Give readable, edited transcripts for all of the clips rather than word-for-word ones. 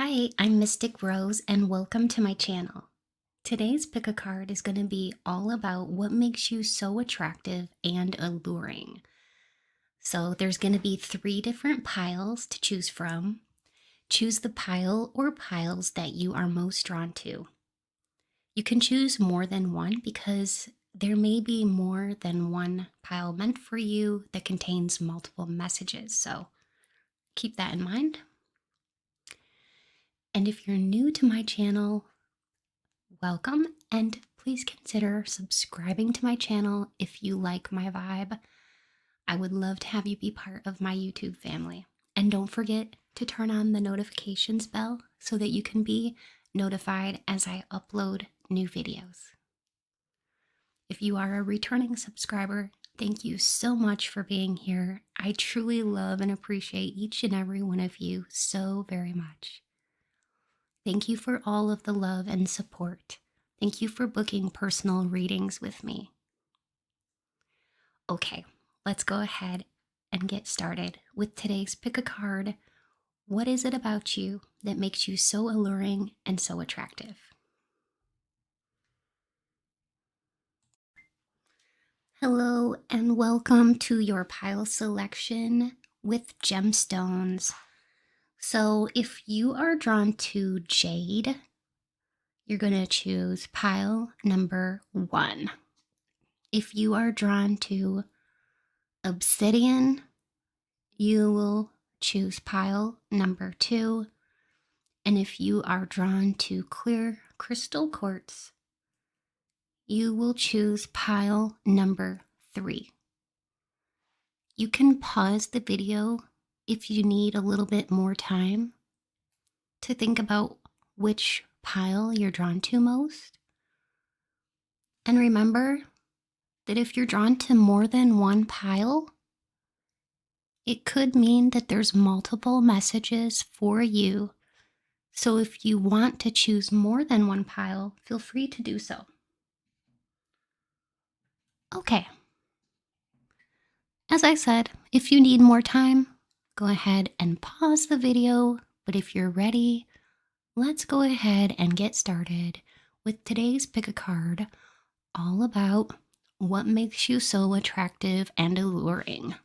Hi, I'm Mystic Rose and welcome to my channel. Today's pick a card is going to be all about what makes you so attractive and alluring. So there's going to be 3 different piles to choose from. Choose the pile or piles that you are most drawn to. You can choose more than one because there may be more than one pile meant for you that contains multiple messages. So keep that in mind. And if you're new to my channel, welcome, and please consider subscribing to my channel if you like my vibe. I would love to have you be part of my YouTube family. And don't forget to turn on the notifications bell so that you can be notified as I upload new videos. If you are a returning subscriber, thank you so much for being here. I truly love and appreciate each and every one of you so very much. Thank you for all of the love and support. Thank you for booking personal readings with me. Okay, let's go ahead and get started with today's pick a card. What is it about you that makes you so alluring and so attractive? Hello and welcome to your pile selection with gemstones. So if you are drawn to jade, you're going to choose pile number 1. If you are drawn to obsidian, you will choose pile number 2. And if you are drawn to clear crystal quartz, you will choose pile number 3. You can pause the video if you need a little bit more time to think about which pile you're drawn to most. And remember that if you're drawn to more than one pile, it could mean that there's multiple messages for you. So if you want to choose more than one pile, feel free to do so. Okay. As I said, if you need more time, go ahead and pause the video. But if you're ready, let's go ahead and get started with today's pick a card, all about what makes you so attractive and alluring.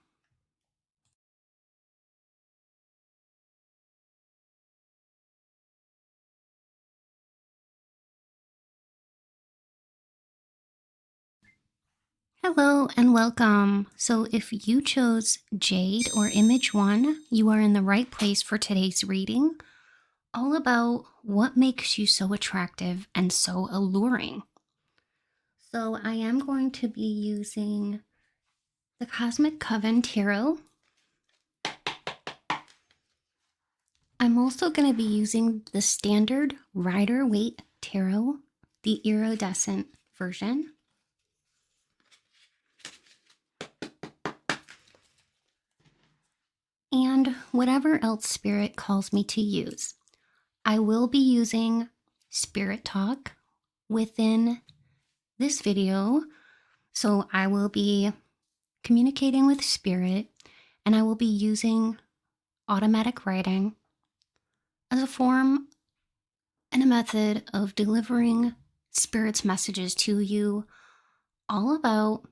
Hello and welcome. So if you chose Jade or Image 1, you are in the right place for today's reading, all about what makes you so attractive and so alluring. So I am going to be using the Cosmic Coven Tarot. I'm also going to be using the standard Rider-Waite Tarot, the iridescent version. And whatever else Spirit calls me to use. I will be using Spirit Talk within this video. So I will be communicating with Spirit, and I will be using automatic writing as a form and a method of delivering Spirit's messages to you, all about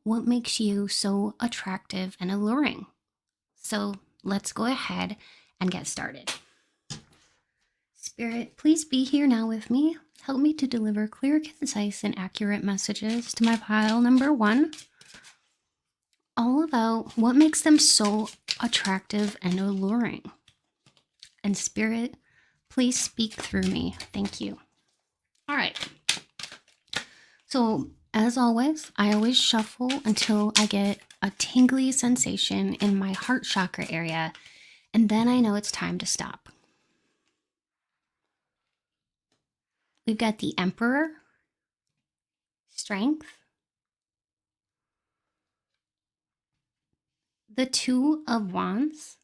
what makes you so attractive and alluring. So let's go ahead and get started. Spirit, please be here now with me. Help me to deliver clear, concise, and accurate messages to my pile number 1, all about what makes them so attractive and alluring. And Spirit, please speak through me. Thank you. All right. So, as always, I always shuffle until I get a tingly sensation in my heart chakra area, and then I know it's time to stop. We've got the Emperor, Strength, the Two of Wands,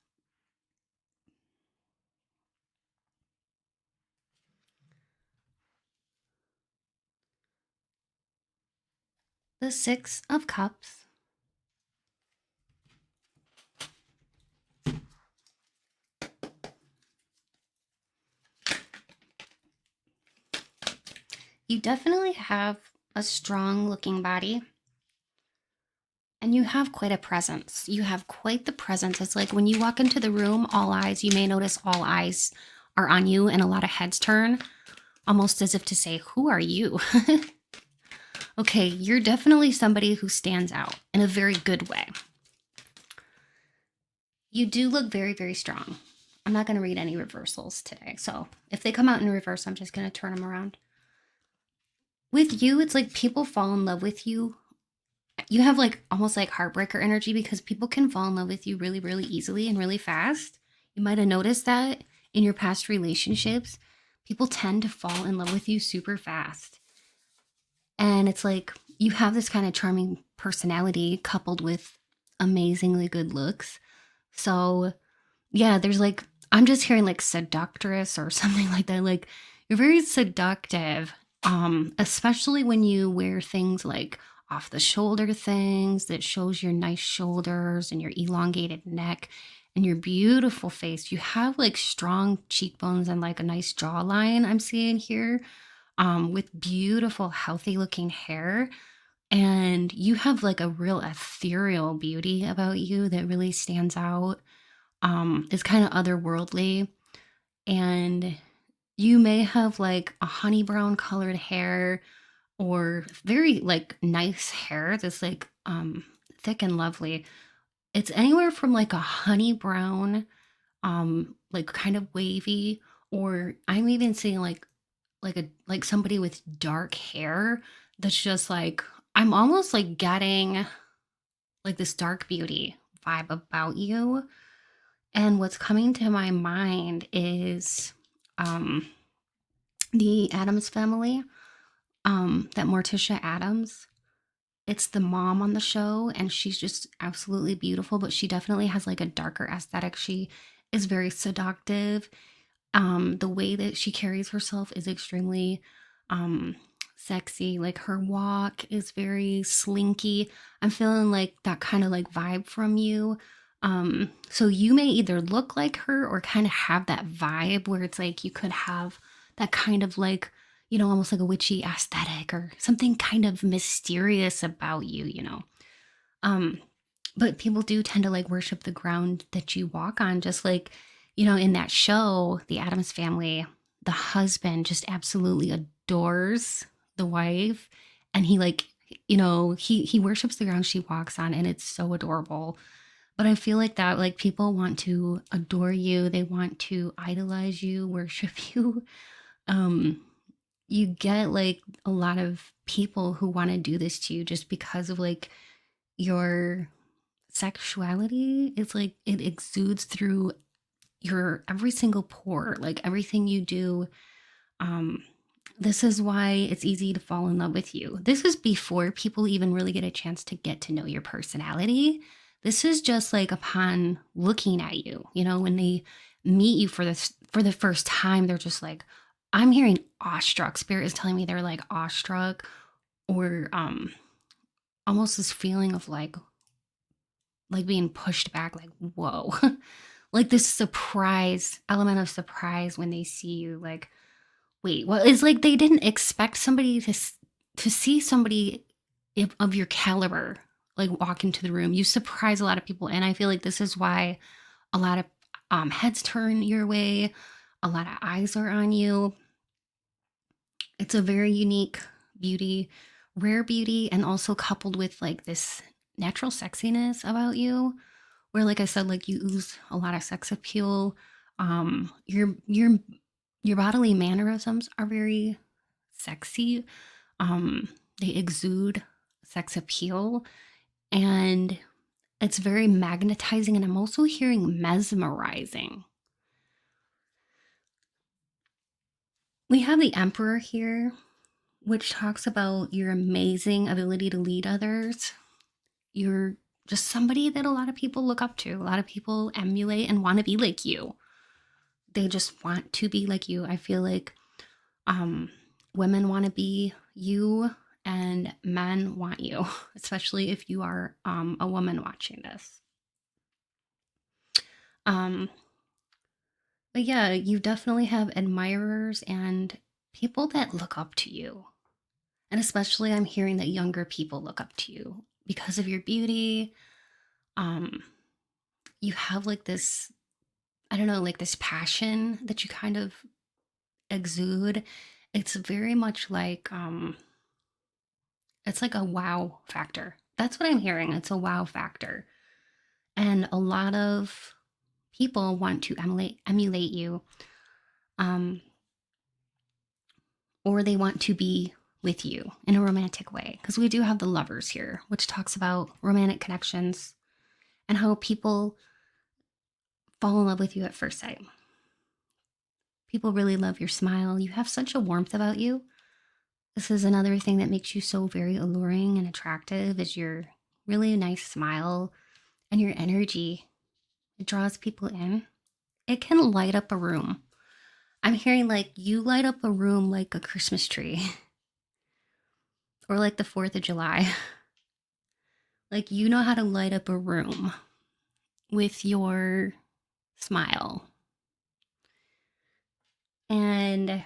the Six of Cups, You definitely have a strong looking body and you have quite a presence. You have quite the presence. It's like when you walk into the room, all eyes, you may notice all eyes are on you and a lot of heads turn, almost as if to say, who are you? Okay, you're definitely somebody who stands out in a very good way. You do look very, very strong. I'm not going to read any reversals today. So if they come out in reverse, I'm just going to turn them around. With you, it's like people fall in love with you. You have like almost like heartbreaker energy because people can fall in love with you really, really easily and really fast. You might have noticed that in your past relationships. People tend to fall in love with you super fast. And it's like you have this kind of charming personality coupled with amazingly good looks. So, yeah, there's like, I'm just hearing like seductress or something like that. Like, you're very seductive, especially when you wear things like off the shoulder things that shows your nice shoulders and your elongated neck and your beautiful face. You have like strong cheekbones and like a nice jawline I'm seeing here, with beautiful, healthy looking hair. And you have like a real ethereal beauty about you that really stands out. It's kind of otherworldly. And you may have like a honey brown colored hair or very like nice hair that's like thick and lovely. It's anywhere from like a honey brown, like kind of wavy, or I'm even seeing like somebody with dark hair that's just like I'm almost like getting like this dark beauty vibe about you. And what's coming to my mind is um the Adams family, that Morticia Adams. It's the mom on the show and she's just absolutely beautiful, but she definitely has like a darker aesthetic. She is very seductive. The way that she carries herself is extremely um sexy. Like her walk is very slinky. I'm feeling like that kind of like vibe from you. So you may either look like her or kind of have that vibe where it's like you could have that kind of like, almost like a witchy aesthetic or something kind of mysterious about you. Um, but people do tend to like worship the ground that you walk on, just like, in that show, The Addams Family, the husband just absolutely adores the wife. And he like, he worships the ground she walks on, and it's so adorable. But I feel like that like people want to adore you, they want to idolize you, worship you. Um, you get like a lot of people who want to do this to you just because of like your sexuality. It's like it exudes through your every single pore, like everything you do. um this is why it's easy to fall in love with you. This is before people even really get a chance to get to know your personality. This is just like upon looking at you, when they meet you for the first time, they're just like, I'm hearing awestruck. Spirit is telling me they're like awestruck, or almost this feeling of like being pushed back, like, whoa. Like this surprise element of surprise when they see you, like, wait, well, it's like they didn't expect somebody to see somebody of your caliber like walk into the room. You surprise a lot of people, and I feel like this is why a lot of heads turn your way, a lot of eyes are on you. It's a very unique beauty, rare beauty, and also coupled with like this natural sexiness about you, where like I said, like you ooze a lot of sex appeal. Your bodily mannerisms are very sexy. Um, they exude sex appeal, and it's very magnetizing, and I'm also hearing mesmerizing. We have the Emperor here, which talks about your amazing ability to lead others. You're just somebody that a lot of people look up to. A lot of people emulate and want to be like you. They just want to be like you. I feel like um, women want to be you and men want you, especially if you are a woman watching this. Um, but yeah, you definitely have admirers and people that look up to you. And especially I'm hearing that younger people look up to you because of your beauty. Um, you have like this, I don't know, like this passion that you kind of exude. It's very much like it's like a wow factor. That's what I'm hearing. It's a wow factor. And a lot of people want to emulate you, um, or they want to be with you in a romantic way. Because we do have the lovers here, which talks about romantic connections and how people fall in love with you at first sight. People really love your smile. You have such a warmth about you. This is another thing that makes you so very alluring and attractive is your really nice smile and your energy. It draws people in. It can light up a room. I'm hearing like you light up a room like a Christmas tree or like the 4th of July. Like you know how to light up a room with your smile. And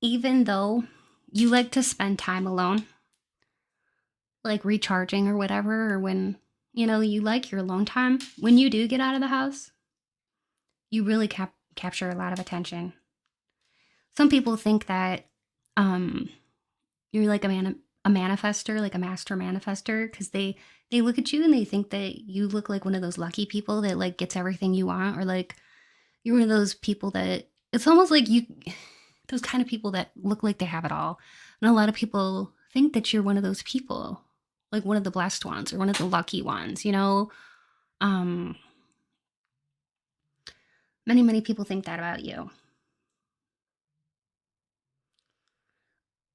even though you like to spend time alone, like recharging or whatever, or when, you like your alone time, when you do get out of the house, you really capture a lot of attention. Some people think that um, you're like a manifester, like a master manifester, because they look at you and they think that you look like one of those lucky people that like gets everything you want, or like you're one of those people that it's almost like you, those kind of people that look like they have it all. And a lot of people think that you're one of those people, like one of the blessed ones or one of the lucky ones, Um, many people think that about you.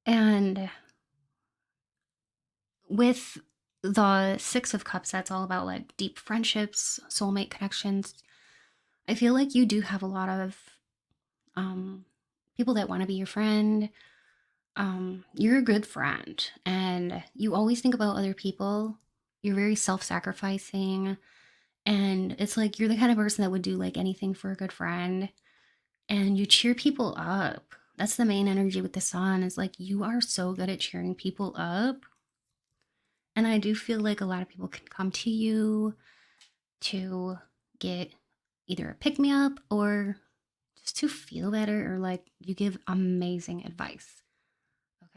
And with the 6 of Cups, that's all about like deep friendships, soulmate connections. I feel like you do have a lot of people that want to be your friend. You're a good friend and you always think about other people. You're very self-sacrificing, and it's like you're the kind of person that would do like anything for a good friend, and you cheer people up. That's the main energy with the sun, is like you are so good at cheering people up. And I do feel like a lot of people can come to you to get either a pick me up or just to feel better, or like you give amazing advice.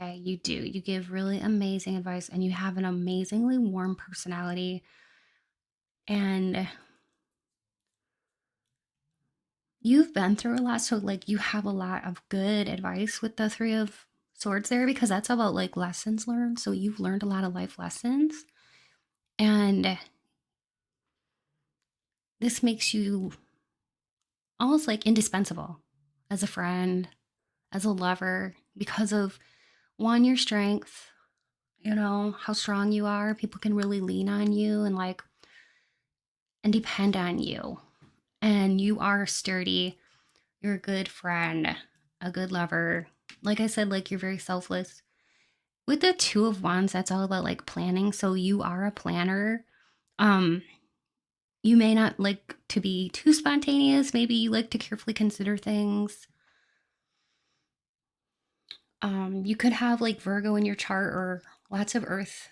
Okay, you do. You give really amazing advice and you have an amazingly warm personality. And you've been through a lot. So, like, you have a lot of good advice with the 3 of Swords there, because that's about like lessons learned. So, you've learned a lot of life lessons. And this makes you almost like indispensable as a friend, as a lover, because of one, your strength, how strong you are. People can really lean on you and like, and depend on you. And you are sturdy. You're a good friend, a good lover. Like I said, like you're very selfless. With the 2 of Wands, that's all about like planning. So you are a planner. Um, you may not like to be too spontaneous. Maybe you like to carefully consider things. You could have like Virgo in your chart or lots of Earth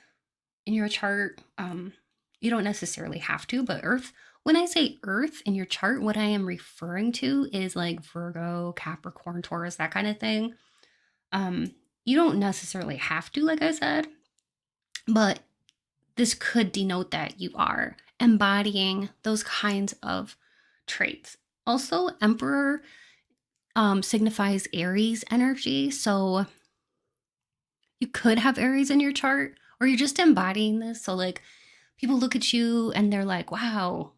in your chart. You don't necessarily have to, but Earth, when I say Earth in your chart, what I am referring to is like Virgo, Capricorn, Taurus, that kind of thing. You don't necessarily have to, like I said, but this could denote that you are embodying those kinds of traits. Also, Emperor signifies Aries energy. So you could have Aries in your chart, or you're just embodying this. So, like, people look at you and they're like, wow,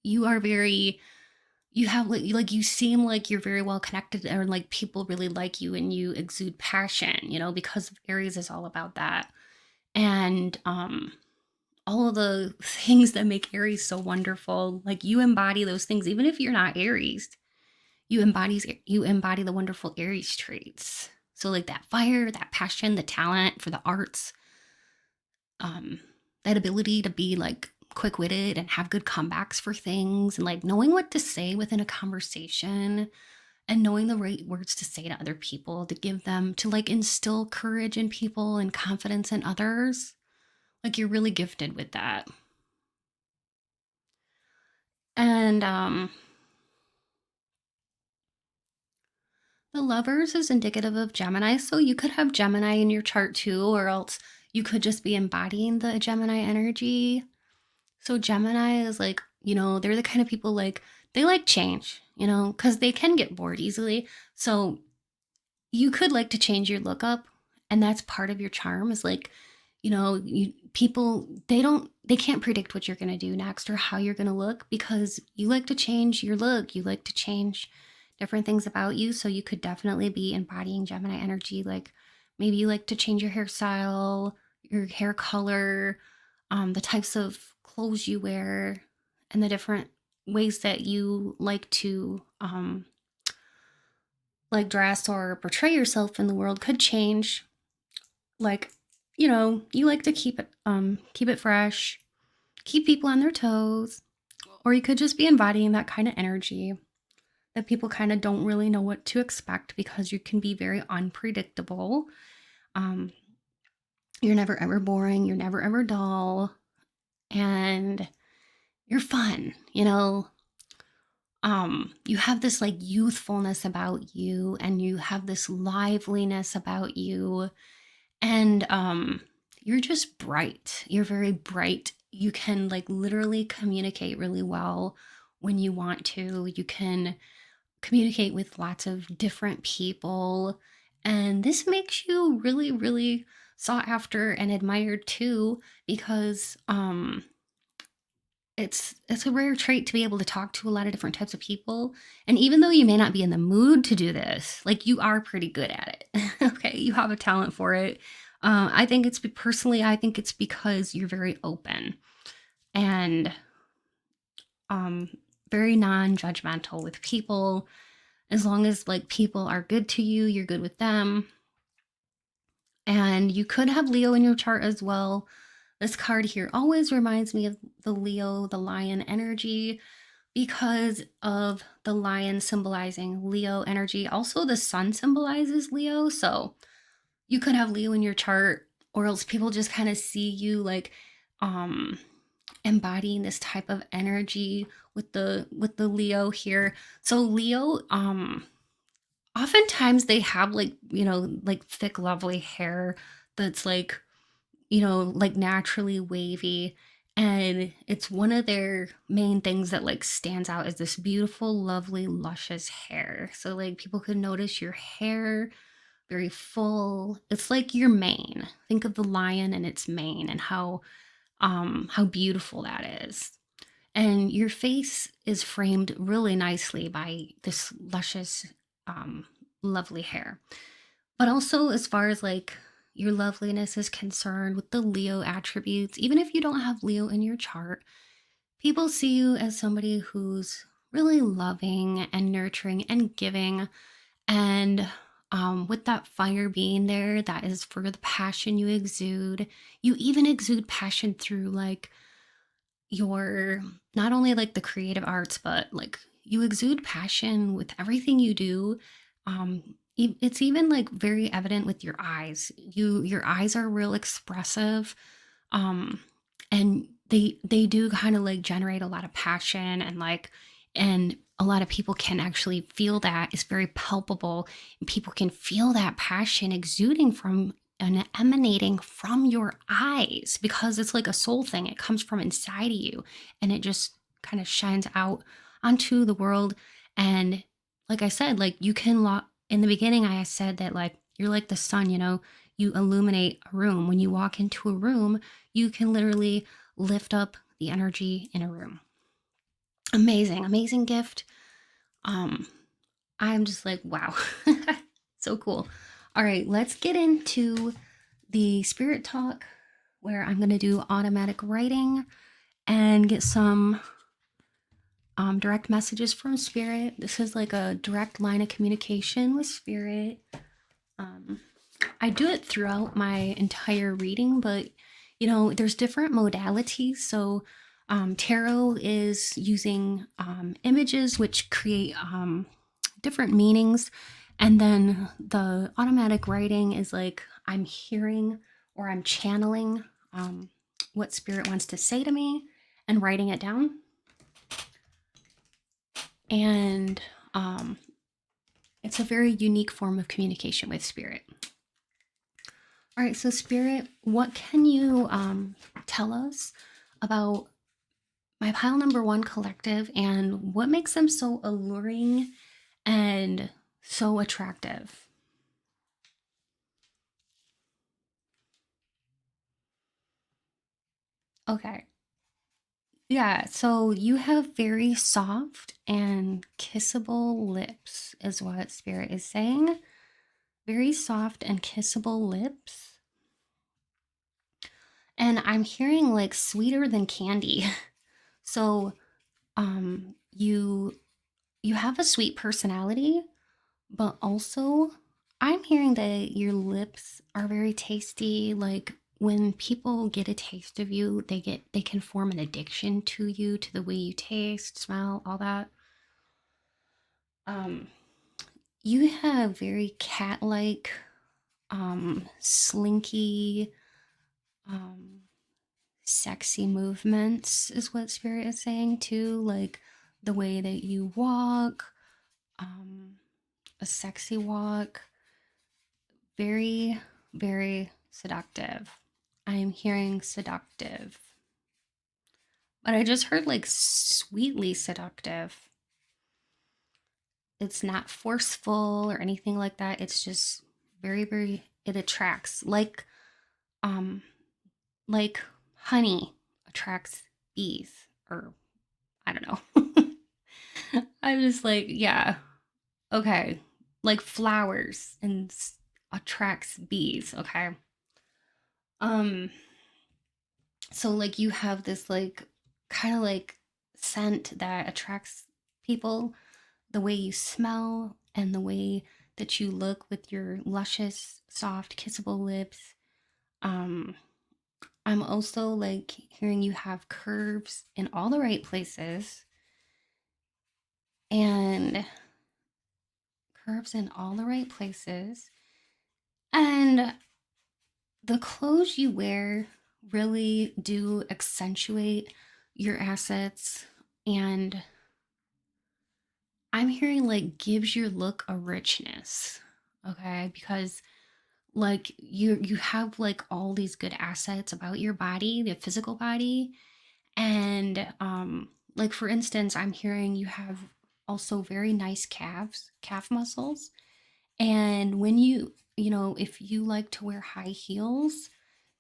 you are very, you have like you seem like you're very well connected, or like people really like you and you exude passion, because Aries is all about that. And all of the things that make Aries so wonderful, like you embody those things. Even if you're not Aries, you embody the wonderful Aries traits. So like that fire, that passion, the talent for the arts, that ability to be like quick-witted and have good comebacks for things, and like knowing what to say within a conversation and knowing the right words to say to other people to give them to like instill courage in people and confidence in others. Like you're really gifted with that. And the Lovers is indicative of Gemini, so you could have Gemini in your chart too, or else you could just be embodying the Gemini energy. So Gemini is like, they're the kind of people like, they like change, because they can get bored easily. So you could like to change your look up, and that's part of your charm is like, people, they can't predict what you're going to do next or how you're going to look because you like to change your look. You like to change different things about you. So you could definitely be embodying Gemini energy. Like maybe you like to change your hairstyle, your hair color, the types of clothes you wear, and the different ways that you like to like dress or portray yourself in the world could change. Like, you like to keep it fresh, keep people on their toes, or you could just be embodying that kind of energy that people kind of don't really know what to expect because you can be very unpredictable. Um, you're never ever boring, you're never ever dull, and you're fun, you have this like youthfulness about you, and you have this liveliness about you, and you're just bright. You're very bright. You can like literally communicate really well when you want to. You can communicate with lots of different people, and this makes you really, really sought after and admired too, because it's a rare trait to be able to talk to a lot of different types of people. And even though you may not be in the mood to do this, like you are pretty good at it. Okay, you have a talent for it. I think it's because you're very open and very non-judgmental with people. As long as like people are good to you, you're good with them. And you could have Leo in your chart as well. This card here always reminds me of the Leo, the lion energy, because of the lion symbolizing Leo energy. Also, the sun symbolizes Leo. So you could have Leo in your chart, or else people just kind of see you like embodying this type of energy with the Leo here. So Leo, oftentimes they have like, like thick, lovely hair that's like, like naturally wavy. And it's one of their main things that like stands out is this beautiful, lovely, luscious hair. So like people could notice your hair, very full. It's like your mane. Think of the lion and its mane and how beautiful that is. And your face is framed really nicely by this luscious, lovely hair. But also, as far as like your loveliness is concerned with the Leo attributes, even if you don't have Leo in your chart, people see you as somebody who's really loving and nurturing and giving. And with that fire being there, that is for the passion you exude. You even exude passion through like your, not only like the creative arts, but like you exude passion with everything you do. It's even like very evident with your eyes. Your eyes are real expressive, and they do kind of like generate a lot of passion, and like, and a lot of people can actually feel that. It's very palpable, and people can feel that passion exuding from and emanating from your eyes, because it's like a soul thing. It comes from inside of you, and it just kind of shines out onto the world. And like I said, like you can in the beginning, I said that like you're like the sun, you illuminate a room. When you walk into a room, you can literally lift up the energy in a room. Amazing, amazing gift. I'm just like, wow. So cool. All right, let's get into the spirit talk, where I'm going to do automatic writing and get some direct messages from spirit. This is like a direct line of communication with spirit. I do it throughout my entire reading, but there's different modalities. So Tarot is using images which create different meanings. And then the automatic writing is like I'm hearing or I'm channeling what spirit wants to say to me and writing it down. And it's a very unique form of communication with spirit. All right, so spirit, what can you tell us about my pile number one collective and what makes them so alluring and so attractive? Okay. Yeah, so you have very soft and kissable lips, is what Spirit is saying. Very soft and kissable lips. And I'm hearing like sweeter than candy. So, you have a sweet personality, but also I'm hearing that your lips are very tasty. Like when people get a taste of you, they can form an addiction to you, to the way you taste, smell, all that. Um, you have very cat-like, slinky, um, sexy movements is what Spirit is saying too. Like the way that you walk, um, a sexy walk, very, very seductive. I am hearing seductive, but I just heard like sweetly seductive. It's not forceful or anything like that. It's just very, very, it attracts um, like honey attracts bees, or I don't know. I'm just like, yeah, okay. Like flowers and attracts bees, okay? Um, so like you have this like kind of like scent that attracts people, the way you smell and the way that you look with your luscious, soft, kissable lips. Um, I'm also like hearing you have curves in all the right places and curves in all the right places. And the clothes you wear really do accentuate your assets, and I'm hearing like gives your look a richness. Okay? Because like you have like all these good assets about your body, the physical body, and like for instance, I'm hearing you have also very nice calf muscles. And when you know, if you like to wear high heels,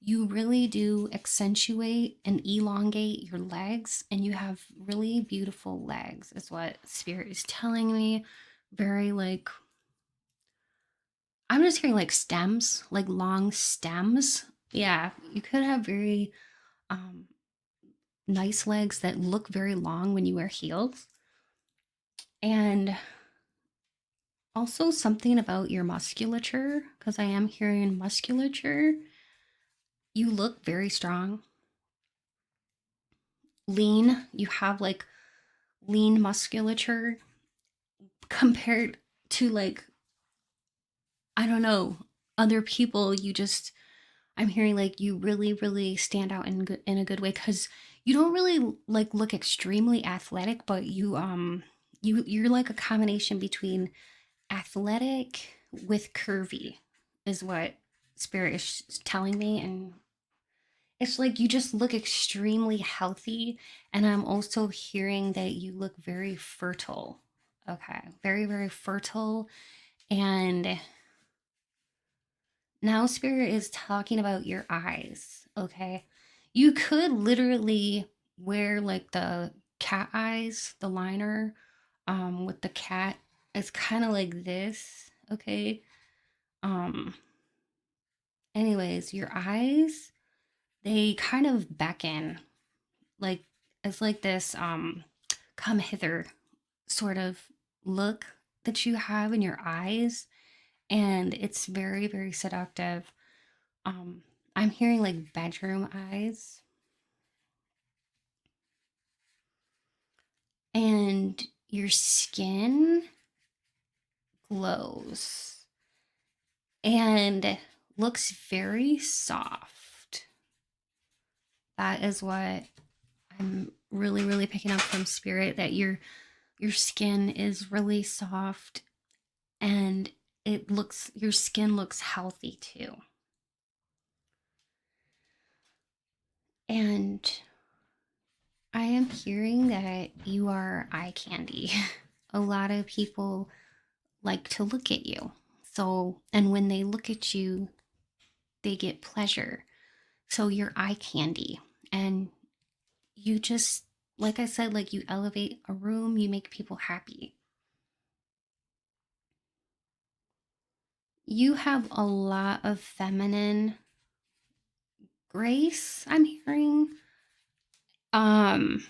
you really do accentuate and elongate your legs, and you have really beautiful legs, is what Spirit is telling me. Very like, I'm just hearing like stems, like long stems. Yeah, you could have very um, nice legs that look very long when you wear heels. And also something about your musculature, because I am hearing musculature. You look very strong, lean. You have like lean musculature compared to like, I don't know, other people. You just, I'm hearing like you really, really stand out in a good way because you don't really like look extremely athletic, but you're like a combination between athletic with curvy, is what Spirit is telling me. And it's like you just look extremely healthy. And I'm also hearing that you look very fertile. Okay. Very, very fertile. And now Spirit is talking about your eyes. Okay. You could literally wear like the cat eyes, the liner, with the cat. It's kind of like this. Okay. Um, anyways, your eyes, they kind of beckon, like it's like this come hither sort of look that you have in your eyes, and it's very, very seductive. um I'm hearing like bedroom eyes. and your skin glows and looks very soft. That is what I'm really, really picking up from spirit, that your skin is really soft and your skin looks healthy too. And I am hearing that you are eye candy. A lot of people like to look at you. So, and when they look at you, they get pleasure. So you're eye candy. And you just, like I said, like you elevate a room, you make people happy. You have a lot of feminine grace, I'm hearing. Um,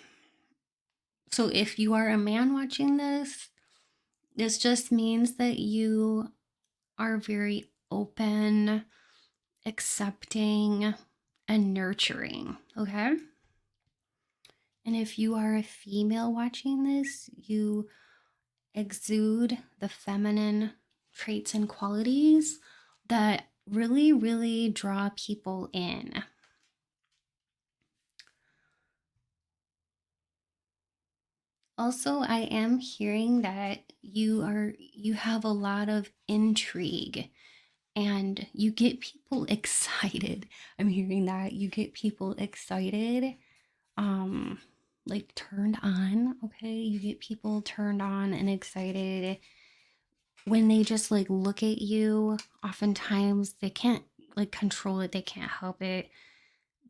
so if you are a man watching this just means that you are very open, accepting, and nurturing, okay? And if you are a female watching this, you exude the feminine traits and qualities that really, really draw people in. Also, I am hearing that you have a lot of intrigue and you get people excited. I'm hearing that you get people excited, um, like turned on, okay? You get people turned on and excited when they just like look at you. Oftentimes they can't like control it, they can't help it.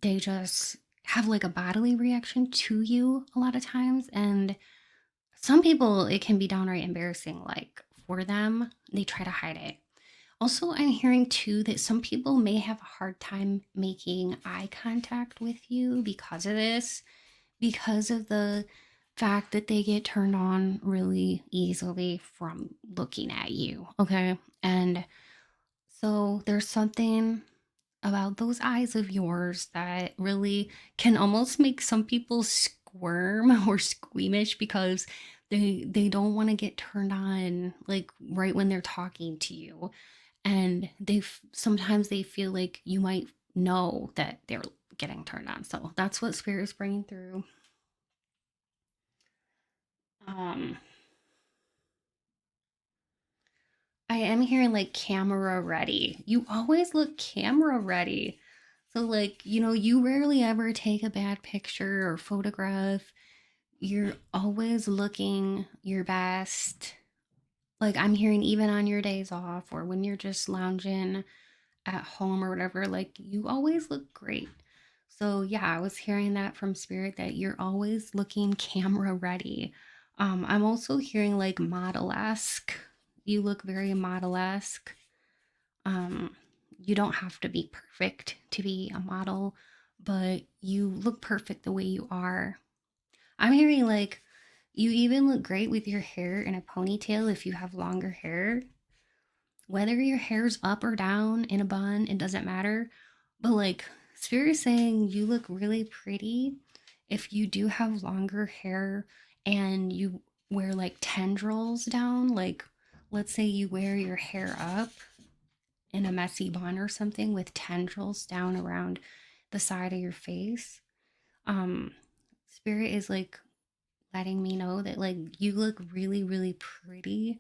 They just have like a bodily reaction to you a lot of times, and some people it can be downright embarrassing, like for them. They try to hide it. Also, I'm hearing too that some people may have a hard time making eye contact with you because of this, because of the fact that they get turned on really easily from looking at you, okay? And so there's something about those eyes of yours that really can almost make some people squirm or squeamish because they don't want to get turned on like right when they're talking to you, and sometimes they feel like you might know that they're getting turned on. So that's what spirit is bringing through. um I am hearing like camera ready. You always look camera ready. So like, you rarely ever take a bad picture or photograph. You're always looking your best. Like I'm hearing even on your days off or when you're just lounging at home or whatever, like you always look great. So yeah, I was hearing that from spirit, that you're always looking camera ready. I'm also hearing like model-esque. You look very model-esque. um you don't have to be perfect to be a model, but you look perfect the way you are. I'm hearing like you even look great with your hair in a ponytail if you have longer hair. Whether your hair's up or down in a bun, it doesn't matter. But like Spirit is saying you look really pretty if you do have longer hair and you wear like tendrils down. Like let's say you wear your hair up in a messy bun or something with tendrils down around the side of your face. Um Spirit is like letting me know that like you look really, really pretty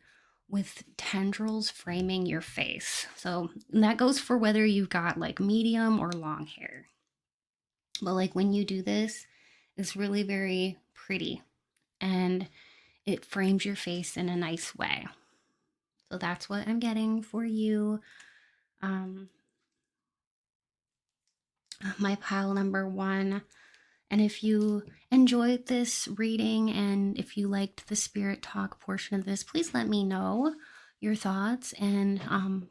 with tendrils framing your face. So that goes for whether you've got like medium or long hair. But like when you do this, it's really very pretty and it frames your face in a nice way. So that's what I'm getting for you. Um, my pile number one. And if you enjoyed this reading and if you liked the spirit talk portion of this, please let me know your thoughts. And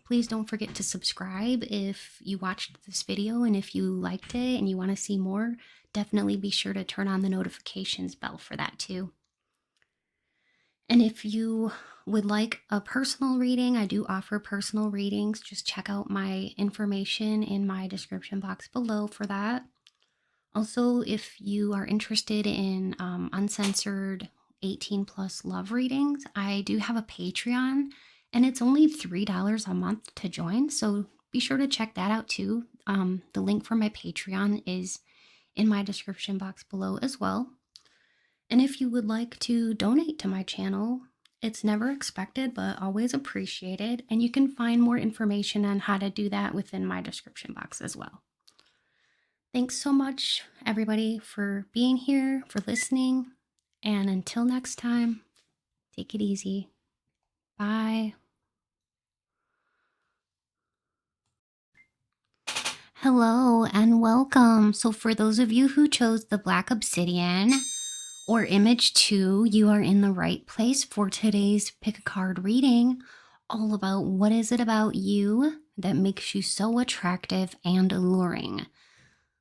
please don't forget to subscribe if you watched this video. And if you liked it and you want to see more, definitely be sure to turn on the notifications bell for that too. And if you would like a personal reading, I do offer personal readings. Just check out my information in my description box below for that. Also, if you are interested in uncensored 18 plus love readings, I do have a Patreon, and it's only $3 a month to join. So be sure to check that out too. The link for my Patreon is in my description box below as well. And if you would like to donate to my channel, it's never expected, but always appreciated. And you can find more information on how to do that within my description box as well. Thanks so much, everybody, for being here, for listening. And until next time, take it easy. Bye. Hello and welcome. So for those of you who chose the Black Obsidian or Image 2, you are in the right place for today's pick a card reading, all about what is it about you that makes you so attractive and alluring.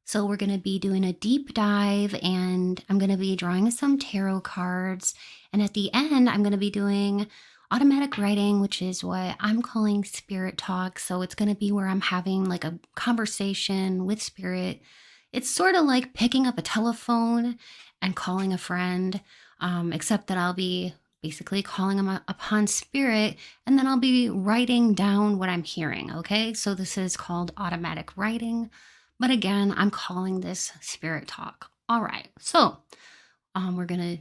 So we're going to be doing a deep dive, and I'm going to be drawing some tarot cards. And at the end, I'm going to be doing automatic writing, which is what I'm calling spirit talk. So it's going to be where I'm having like a conversation with spirit. It's sort of like picking up a telephone and calling a friend, except that I'll be basically calling them upon spirit, and then I'll be writing down what I'm hearing. Okay, so this is called automatic writing. But again, I'm calling this spirit talk. All right, so we're gonna,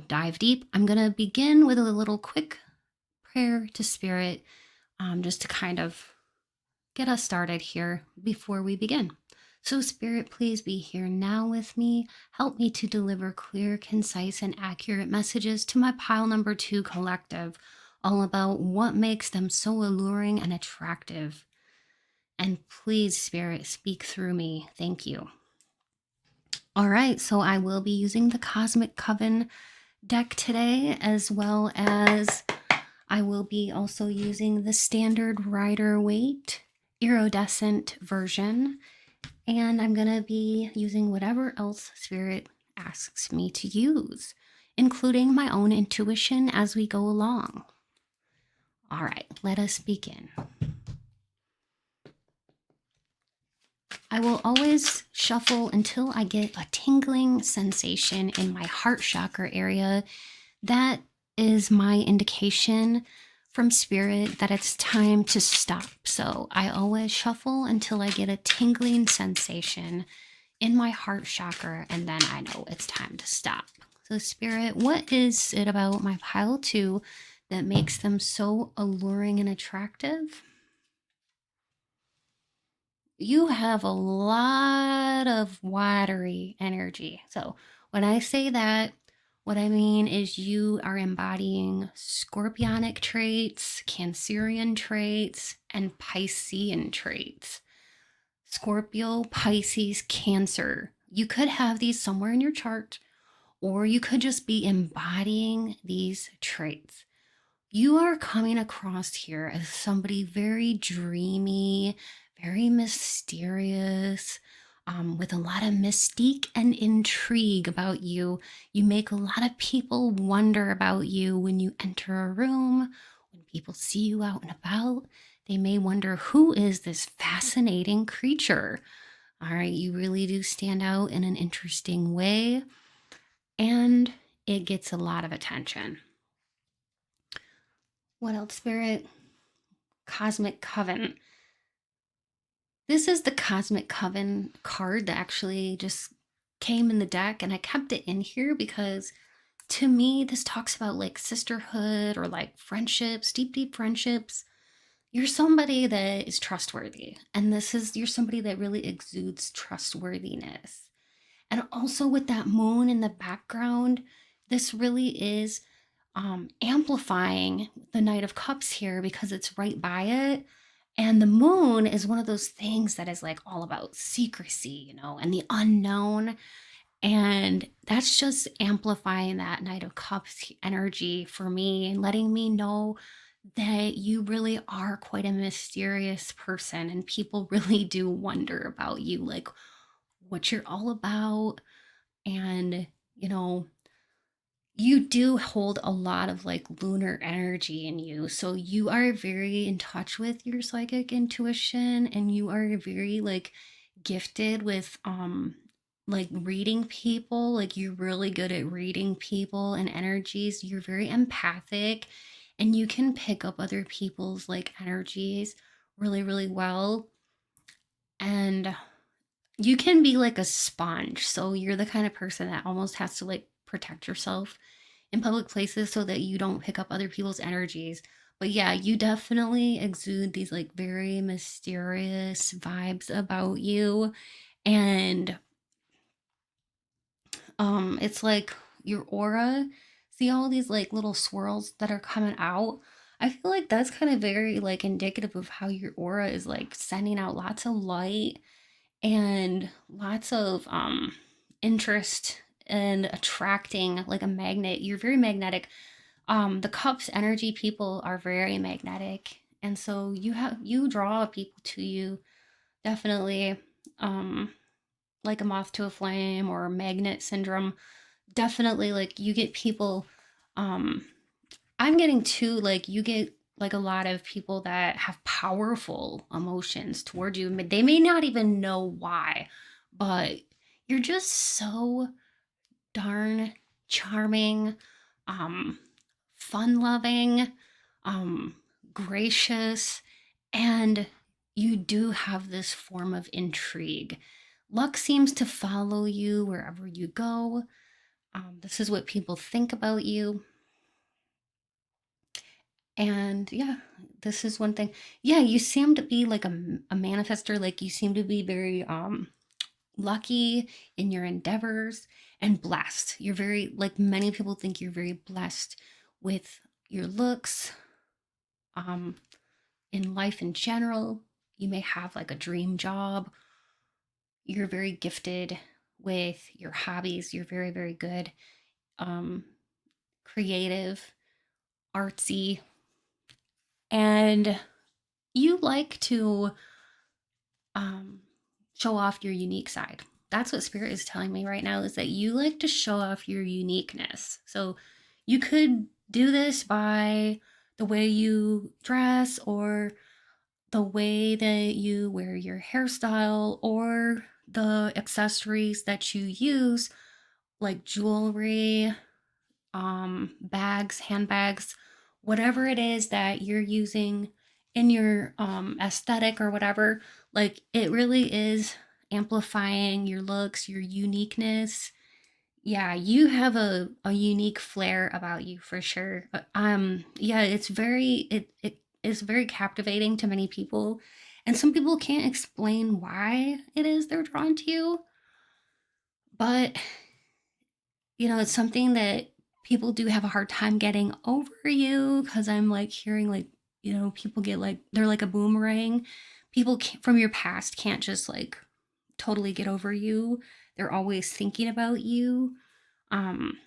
dive deep. I'm gonna begin with a little quick prayer to spirit, just to kind of get us started here before we begin. So spirit, please be here now with me. Help me to deliver clear, concise, and accurate messages to my pile number 2 collective, all about what makes them so alluring and attractive. And please, Spirit, speak through me. Thank you. All right, so I will be using the Cosmic Coven deck today, as well as I will be also using the standard Rider-Waite iridescent version. And I'm going to be using whatever else Spirit asks me to use, including my own intuition as we go along. All right, let us begin. I will always shuffle until I get a tingling sensation in my heart chakra area. That is my indication from spirit that it's time to stop. So I always shuffle until I get a tingling sensation in my heart chakra, and then I know it's time to stop. So spirit, what is it about my pile 2 that makes them so alluring and attractive? You have a lot of watery energy. So when I say that, what I mean is you are embodying scorpionic traits, Cancerian traits, and Piscean traits. Scorpio, Pisces, Cancer. You could have these somewhere in your chart, or you could just be embodying these traits. You are coming across here as somebody very dreamy, very mysterious, with a lot of mystique and intrigue about you. You make a lot of people wonder about you when you enter a room, when people see you out and about. They may wonder, who is this fascinating creature? All right, you really do stand out in an interesting way, and it gets a lot of attention. What else, Spirit? Cosmic Coven. This is the Cosmic Coven card that actually just came in the deck, and I kept it in here because to me, this talks about like sisterhood or like friendships, deep, deep friendships. You're somebody that is trustworthy, and you're somebody that really exudes trustworthiness. And also with that moon in the background, this really is amplifying the Knight of Cups here because it's right by it. And the moon is one of those things that is like all about secrecy, and the unknown. And that's just amplifying that Knight of Cups energy for me and letting me know that you really are quite a mysterious person, and people really do wonder about you, like what you're all about. And, you do hold a lot of like lunar energy in you. So you are very in touch with your psychic intuition, and you are very like gifted with like reading people, like you're really good at reading people and energies. You're very empathic and you can pick up other people's like energies really, really well. And you can be like a sponge. So you're the kind of person that almost has to like protect yourself in public places so that you don't pick up other people's energies. But yeah, you definitely exude these like very mysterious vibes about you. And it's like your aura. See all these like little swirls that are coming out? I feel like that's kind of very like indicative of how your aura is like sending out lots of light and lots of interest and attracting like a magnet. You're very magnetic. The cups energy people are very magnetic, and so you draw people to you definitely. um like a moth to a flame or magnet syndrome, definitely like you get people. um I'm getting too like you get like a lot of people that have powerful emotions toward you. They may not even know why, but you're just so darn charming, um, fun loving, um, gracious, and you do have this form of intrigue. Luck seems to follow you wherever you go. This is what people think about you. And yeah, this is one thing. Yeah, you seem to be like a manifester. Like you seem to be very lucky in your endeavors and blessed. You're very, like many people think you're very blessed with your looks, um, in life in general. You may have like a dream job. You're very gifted with your hobbies. You're very, very good, um, creative, artsy, and you like to um, show off your unique side. That's what Spirit is telling me right now, is that you like to show off your uniqueness. So you could do this by the way you dress or the way that you wear your hairstyle or the accessories that you use, like jewelry, bags, handbags, whatever it is that you're using in your aesthetic or whatever, like it really is amplifying your looks, your uniqueness. Yeah, you have a unique flair about you for sure. Yeah, it is very captivating to many people. And some people can't explain why it is they're drawn to you, but it's something that people do have a hard time getting over you, because I'm like hearing like, people get like, they're like a boomerang. People from your past can't just like totally get over you. They're always thinking about you. Um,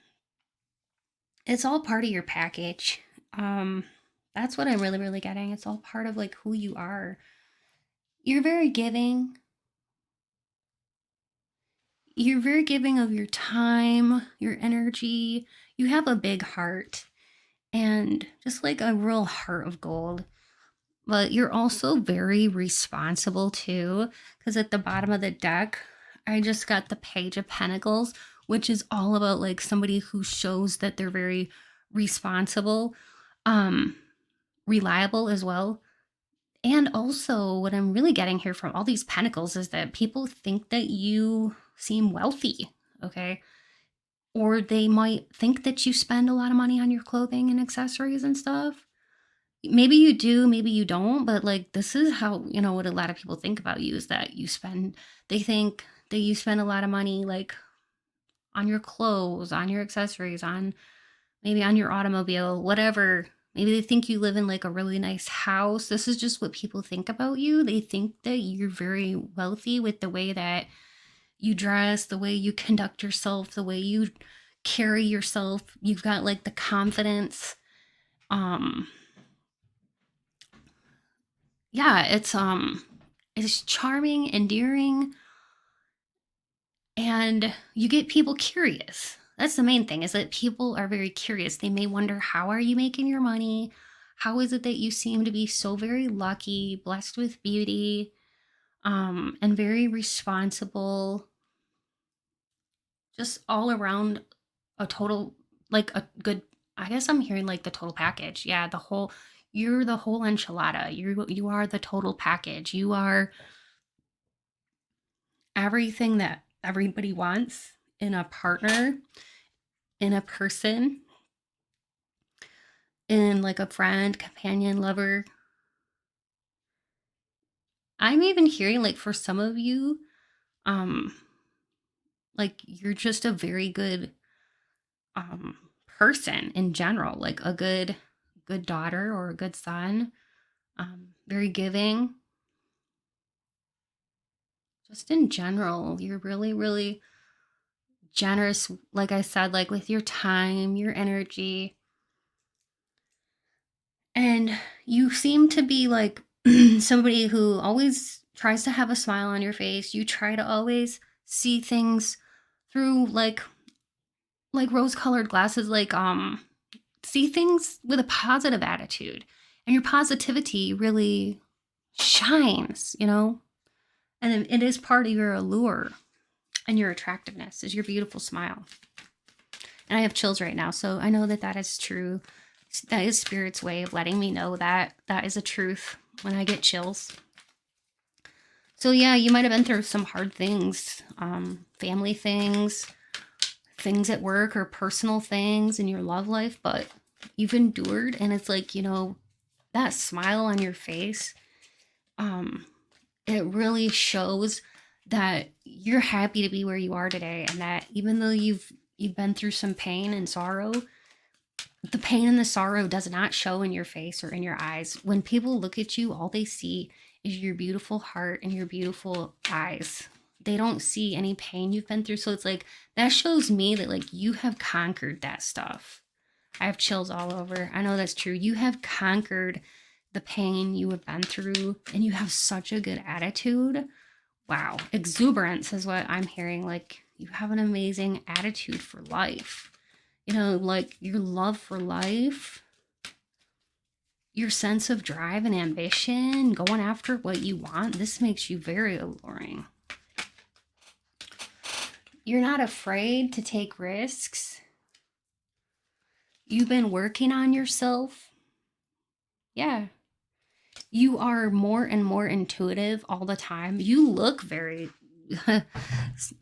it's all part of your package. Um, that's what I'm really, really getting. It's all part of like who you are. You're very giving. You're very giving of your time, your energy. You have a big heart and just like a real heart of gold. But you're also very responsible too, because at the bottom of the deck, I just got the Page of Pentacles, which is all about like somebody who shows that they're very responsible, um, reliable as well. And also, what I'm really getting here from all these pentacles is that people think that you seem wealthy, okay? Or they might think that you spend a lot of money on your clothing and accessories and stuff. Maybe you do, maybe you don't, but like this is how, what a lot of people think about you, is that they think that you spend a lot of money like on your clothes, on your accessories, on maybe on your automobile, whatever. Maybe they think you live in like a really nice house. This is just what people think about you. They think that you're very wealthy with the way that you dress, the way you conduct yourself, the way you carry yourself. You've got like the confidence. Um yeah, it's charming, endearing, and you get people curious. That's the main thing, is that people are very curious. They may wonder, how are you making your money? How is it that you seem to be so very lucky, blessed with beauty, and very responsible? just all around a total, like a good, I guess I'm hearing like the total package. Yeah, the whole, you're the whole enchilada. You are the total package. You are everything that everybody wants in a partner, in a person, in like a friend, companion, lover. I'm even hearing like for some of you, um, like you're just a very good um person in general, like a good daughter or a good son, very giving. Just in general, you're really, really generous, like I said, like with your time, your energy. And you seem to be like somebody who always tries to have a smile on your face. You try to always see things through like rose-colored glasses, like see things with a positive attitude. And your positivity really shines, you know? And it is part of your allure and your attractiveness is your beautiful smile. And I have chills right now, so I know that that is true. That is Spirit's way of letting me know that that is a truth when I get chills. So yeah, you might have been through some hard things, family things, things at work or personal things in your love life, but you've endured, and it's like, you know, that smile on your face, it really shows that you're happy to be where you are today, and that even though you've been through some pain and sorrow, the pain and the sorrow does not show in your face or in your eyes. When people look at you, all they see is your beautiful heart and your beautiful eyes. They don't see any pain you've been through. So it's like that shows me that like you have conquered that stuff. I have chills all over. I know that's true. You have conquered the pain you have been through, and you have such a good attitude. Wow. Exuberance is what I'm hearing. Like you have an amazing attitude for life. You know, like your love for life, your sense of drive and ambition, going after what you want. This makes you very alluring. You're not afraid to take risks. You've been working on yourself. Yeah. You are more and more intuitive all the time. You look very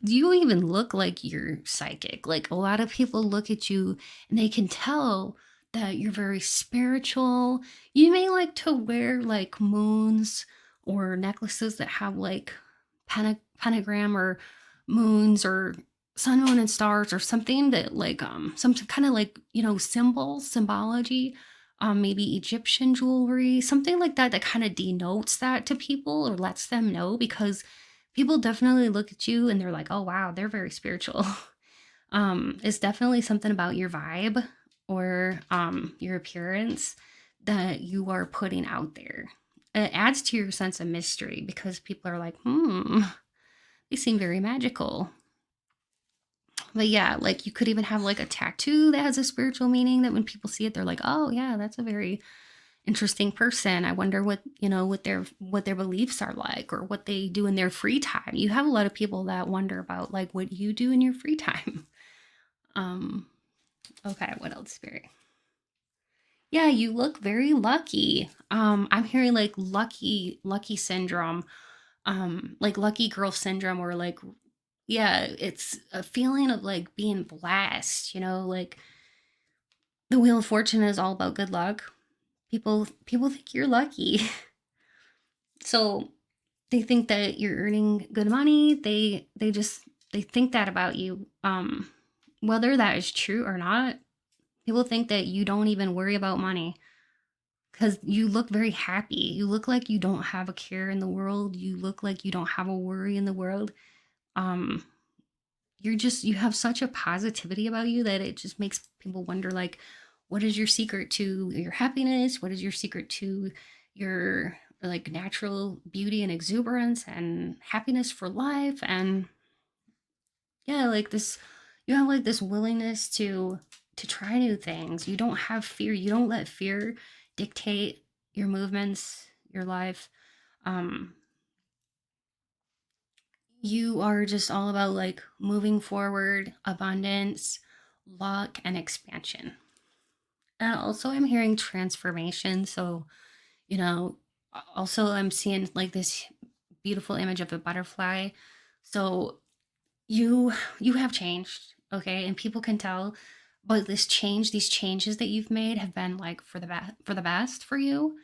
you even look like you're psychic. Like a lot of people look at you and they can tell that you're very spiritual. You may like to wear like moons or necklaces that have like pentagram or moons or sun, moon, and stars, or something that like some kind of like, you know, symbology, maybe Egyptian jewelry, something like that, that kind of denotes that to people or lets them know, because people definitely look at you and they're like, oh wow, they're very spiritual. It's definitely something about your vibe or your appearance that you are putting out there. It adds to your sense of mystery because people are like, they seem very magical. But yeah, like you could even have like a tattoo that has a spiritual meaning, that when people see it, they're like, oh yeah, that's a very interesting person. I wonder what, you know, what their beliefs are like, or what they do in their free time. You have a lot of people that wonder about like what you do in your free time. Um, okay, what else, Spirit? Yeah, you look very lucky. I'm hearing like lucky syndrome, like lucky girl syndrome, or like, yeah, it's a feeling of like being blessed, you know, like the Wheel of Fortune is all about good luck. People think you're lucky. So they think that you're earning good money. They think that about you. Whether that is true or not, people think that you don't even worry about money because you look very happy. You look like you don't have a care in the world. You look like you don't have a worry in the world. Um, you have such a positivity about you that it just makes people wonder, like, what is your secret to your happiness? What is your secret to your like natural beauty and exuberance and happiness for life? And yeah, like this, you have like this willingness to try new things. You don't have fear. You don't let fear dictate your movements, your life. um You are just all about like moving forward, abundance, luck, and expansion. And also, I'm hearing transformation. So, you know, also, I'm seeing like this beautiful image of a butterfly. So, you have changed, okay? And people can tell, but these changes that you've made have been like for the best for you,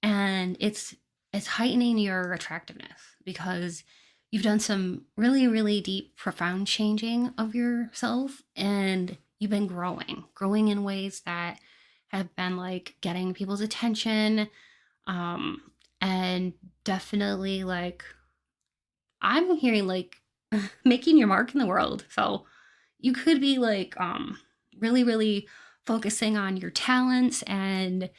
and it's heightening your attractiveness because you've done some really really deep profound changing of yourself, and you've been growing in ways that have been like getting people's attention, um and definitely like I'm hearing like making your mark in the world. So you could be like really really focusing on your talents and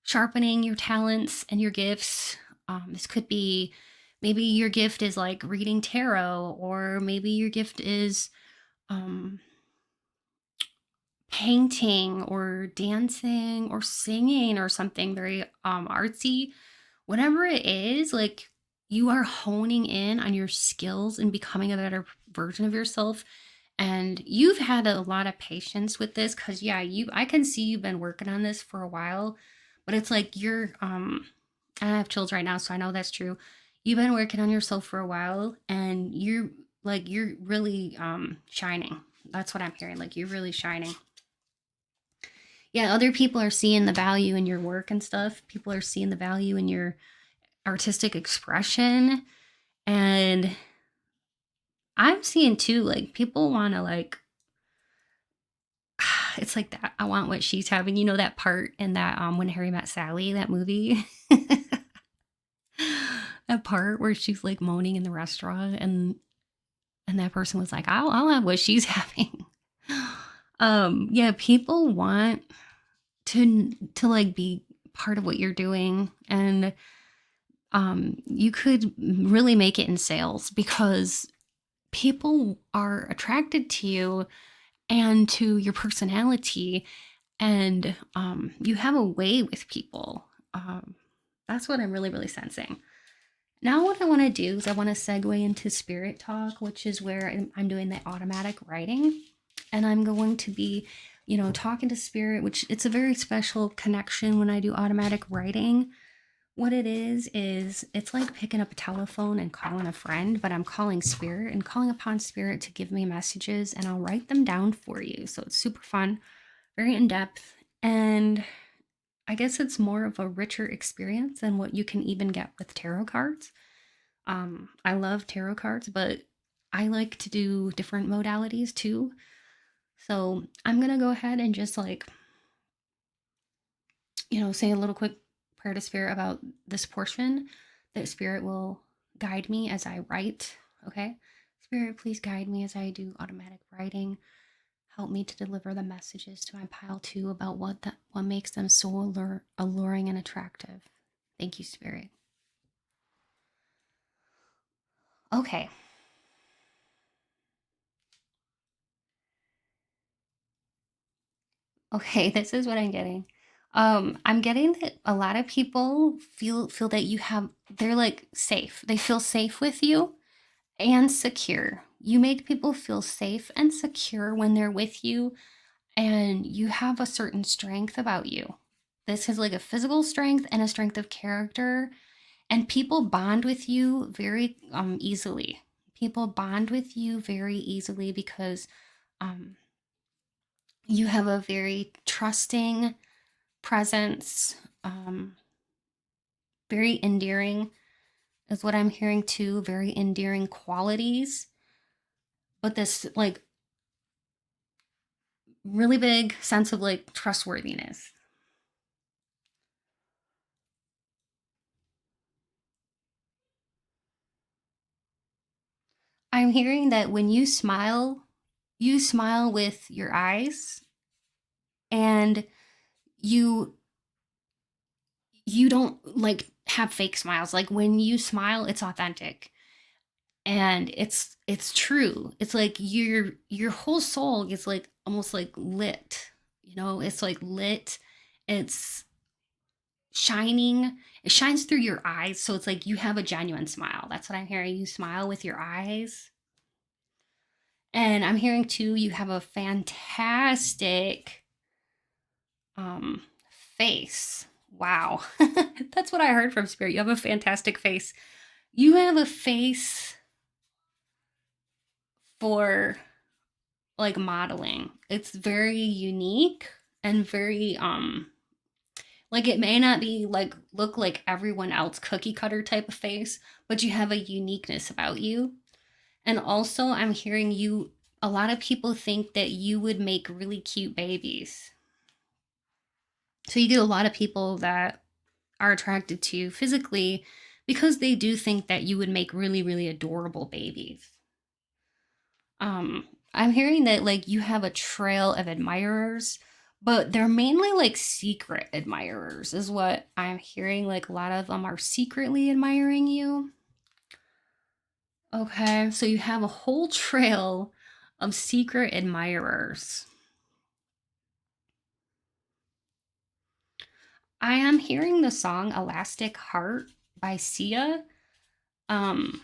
sharpening your talents and your gifts. This could be, maybe your gift is like reading tarot, or maybe your gift is um painting or dancing or singing or something very artsy. Whatever it is, like, you are honing in on your skills and becoming a better version of yourself. And you've had a lot of patience with this because, yeah, I can see you've been working on this for a while, but it's like I have chills right now, so I know that's true. You've been working on yourself for a while, and you're really shining. That's what I'm hearing. Like, you're really shining. Yeah, other people are seeing the value in your work and stuff. People are seeing the value in your artistic expression. And I'm seeing too, like, people want to, like, it's like that. I want what she's having. You know, that part in that, When Harry Met Sally, that movie? That part where she's like moaning in the restaurant, and that person was like, I'll have what she's having. Yeah, people want to like be part of what you're doing, and you could really make it in sales because people are attracted to you and to your personality, and you have a way with people. That's what I'm really really sensing. Now what I want to do is I want to segue into spirit talk, which is where I'm doing the automatic writing, and I'm going to be, talking to spirit, which it's a very special connection when I do automatic writing. What it is it's like picking up a telephone and calling a friend, but I'm calling spirit and calling upon spirit to give me messages, and I'll write them down for you. So it's super fun, very in depth, and I guess it's more of a richer experience than what you can even get with tarot cards. I love tarot cards, but I like to do different modalities too. So I'm gonna go ahead and just like, say a little quick prayer to spirit about this portion, that spirit will guide me as I write. Okay, spirit, please guide me as I do automatic writing. Help me to deliver the messages to my pile too about what makes them so alluring and attractive. Thank you, spirit. Okay. Okay, this is what I'm getting. I'm getting that a lot of people feel that they're like safe. They feel safe with you and secure. You make people feel safe and secure when they're with you, and you have a certain strength about you. This is like a physical strength and a strength of character, and people bond with you very easily. People bond with you very easily because um you have a very trusting presence, very endearing is what I'm hearing too, very endearing qualities, but this like really big sense of like trustworthiness. I'm hearing that when you smile with your eyes, and you you don't like have fake smiles. Like when you smile, it's authentic, and it's true. It's like your whole soul gets like almost like lit. It's like lit. It's shining. It shines through your eyes, so it's like you have a genuine smile. That's what I'm hearing. You smile with your eyes. And I'm hearing too, you have a fantastic um face. Wow. That's what I heard from Spirit. You have a fantastic face. You have a face for like modeling. It's very unique and very like it may not be like look like everyone else cookie cutter type of face, but you have a uniqueness about you. And also I'm hearing you, a lot of people think that you would make really cute babies. So you get a lot of people that are attracted to you physically because they do think that you would make really, really adorable babies. I'm hearing that like you have a trail of admirers, but they're mainly like secret admirers, is what I'm hearing. Like a lot of them are secretly admiring you. Okay, so you have a whole trail of secret admirers. I am hearing the song Elastic Heart by Sia. Um,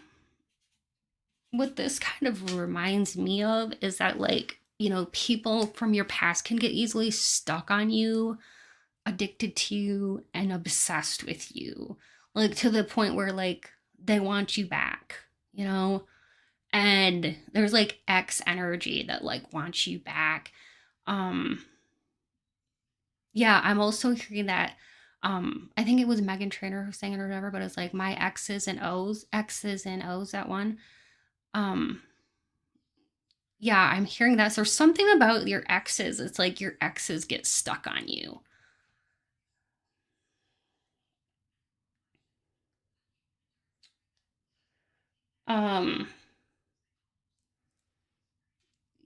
what this kind of reminds me of is that, like, you know, people from your past can get easily stuck on you, addicted to you, and obsessed with you. Like, to the point where, like, they want you back, you know? And there's like X energy that like wants you back. Um, yeah, I'm also hearing that I think it was Megan Trainor who sang it or whatever, but it's like my X's and O's, that one. Um, yeah, I'm hearing that. So there's something about your exes. It's like your exes get stuck on you. Um,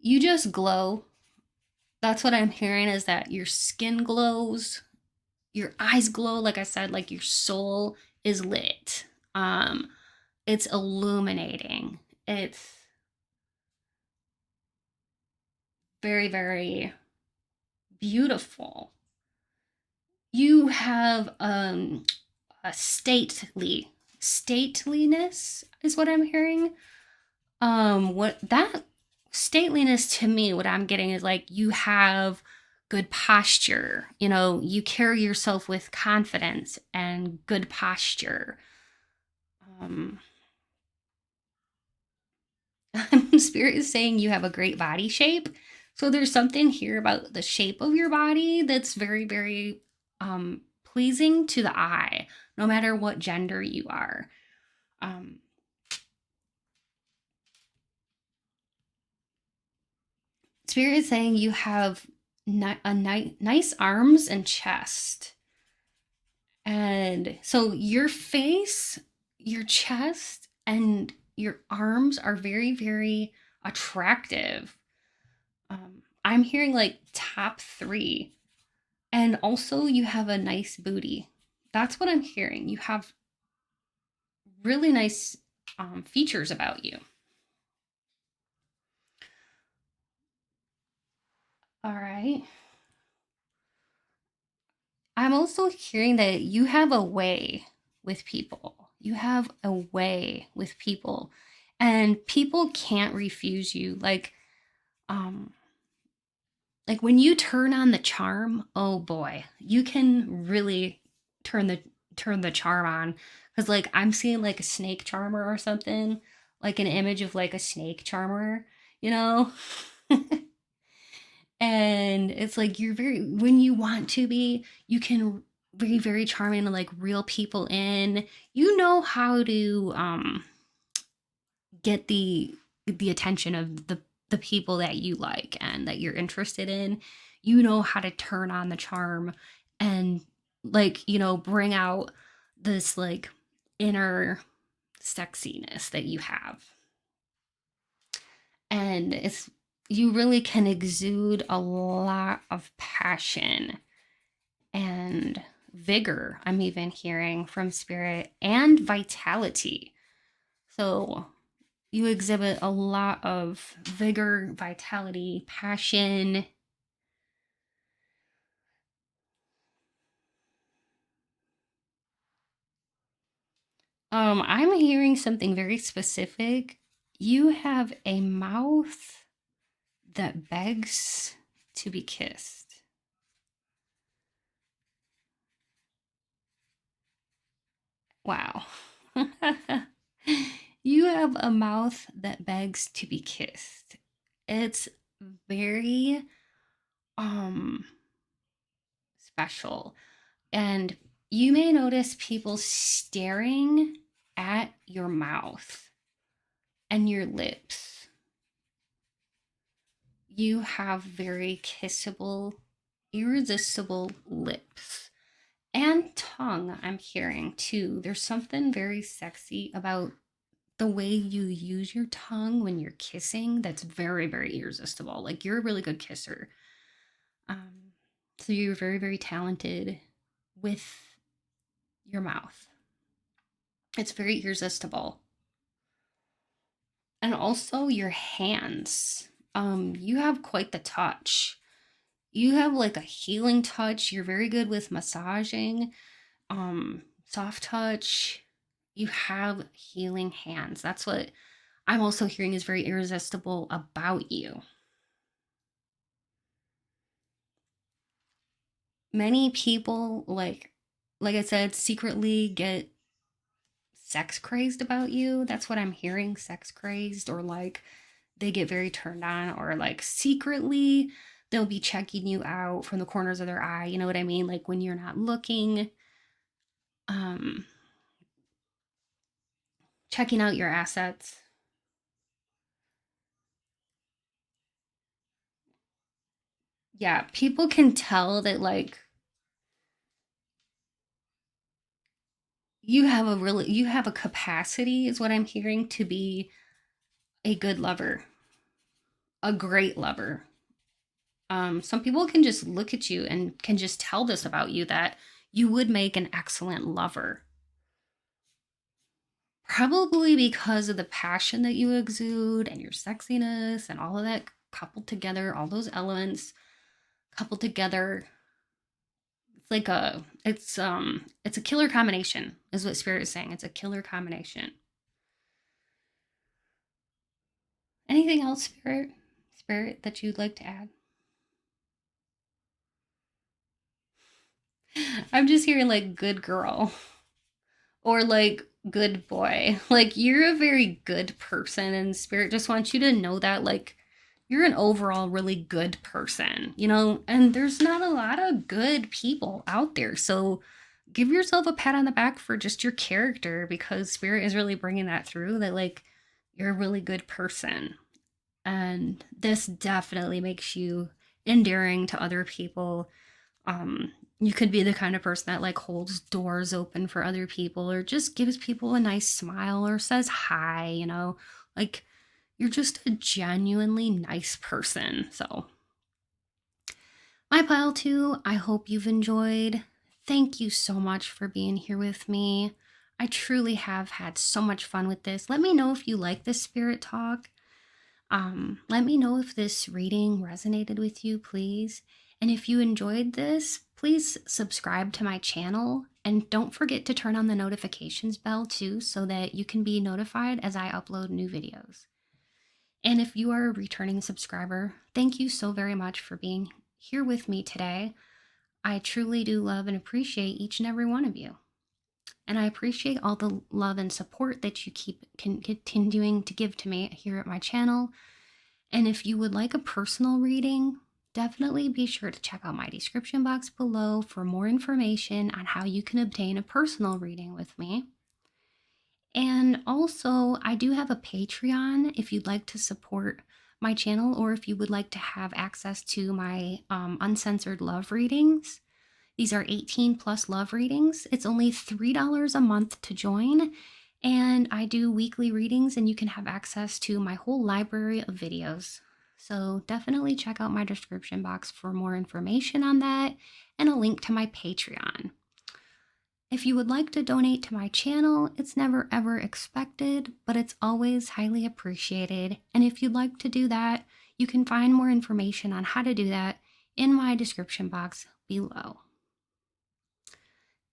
you just glow. That's what I'm hearing, is that your skin glows, your eyes glow, like I said, like your soul is lit. Um, it's illuminating. It's very, very beautiful. You have a stateliness is what I'm hearing. What that stateliness to me, what I'm getting is like you have good posture. You know, you carry yourself with confidence and good posture. Um, Spirit is saying you have a great body shape. So there's something here about the shape of your body that's very, very pleasing to the eye, no matter what gender you are. Um, Spirit is saying you have nice arms and chest. And so your face, your chest, and your arms are very, very attractive. I'm hearing like top three. And also, you have a nice booty. That's what I'm hearing. You have really nice features about you. All right. I'm also hearing that you have a way with people. You have a way with people, and people can't refuse you. Um, like when you turn on the charm, oh boy, you can really turn the turn the charm on. Because like I'm seeing like a snake charmer or something, like an image of like a snake charmer, you know. And it's like you're very, when you want to be, you can be very charming and like reel people in. You know how to get the attention of the people that you like and that you're interested in. You know how to turn on the charm and, like, you know, bring out this like inner sexiness that you have. And it's, you really can exude a lot of passion and vigor, I'm even hearing from Spirit, and vitality. So you exhibit a lot of vigor, vitality, passion. I'm hearing something very specific. You have a mouth that begs to be kissed. Wow. You have a mouth that begs to be kissed. It's very um special. And you may notice people staring at your mouth and your lips. You have very kissable, irresistible lips and tongue, I'm hearing too. There's something very sexy about the way you use your tongue when you're kissing that's very, very irresistible. Like you're a really good kisser. Um, so you're very, very talented with your mouth. It's very irresistible. And also your hands. You have quite the touch. You have like a healing touch. You're very good with massaging, soft touch. You have healing hands. That's what I'm also hearing is very irresistible about you. Many people like I said secretly get sex crazed about you. That's what I'm hearing, sex crazed, or like they get very turned on, or like secretly they'll be checking you out from the corners of their eye. You know what I mean? Like when you're not looking, um, checking out your assets. Yeah, people can tell that like you have a capacity, is what I'm hearing, to be a good lover, a great lover. Some people can just look at you and can just tell this about you, that you would make an excellent lover. Probably because of the passion that you exude and your sexiness and all of that coupled together, all those elements coupled together. It's like it's a killer combination, is what Spirit is saying. It's a killer combination. Anything else, Spirit? Spirit, that you'd like to add? I'm just hearing like good girl or like good boy. Like you're a very good person, and Spirit just wants you to know that like you're an overall really good person, you know, and there's not a lot of good people out there. So give yourself a pat on the back for just your character, because Spirit is really bringing that through, that like you're a really good person. And this definitely makes you endearing to other people. um you could be the kind of person that like holds doors open for other people, or just gives people a nice smile, or says hi, you know, like you're just a genuinely nice person. So my pile two, I hope you've enjoyed. Thank you so much for being here with me. I truly have had so much fun with this. Let me know if you like this spirit talk. Let me know if this reading resonated with you, please. And if you enjoyed this, please subscribe to my channel. And don't forget to turn on the notifications bell too, so that you can be notified as I upload new videos. And if you are a returning subscriber, thank you so very much for being here with me today. I truly do love and appreciate each and every one of you. And I appreciate all the love and support that you keep continuing to give to me here at my channel. And if you would like a personal reading, definitely be sure to check out my description box below for more information on how you can obtain a personal reading with me. And also, I do have a Patreon if you'd like to support my channel, or if you would like to have access to my uncensored love readings. These are 18 plus love readings. It's only $3 a month to join. And I do weekly readings, and you can have access to my whole library of videos. So definitely check out my description box for more information on that, and a link to my Patreon. If you would like to donate to my channel, it's never ever expected, but it's always highly appreciated. And if you'd like to do that, you can find more information on how to do that in my description box below.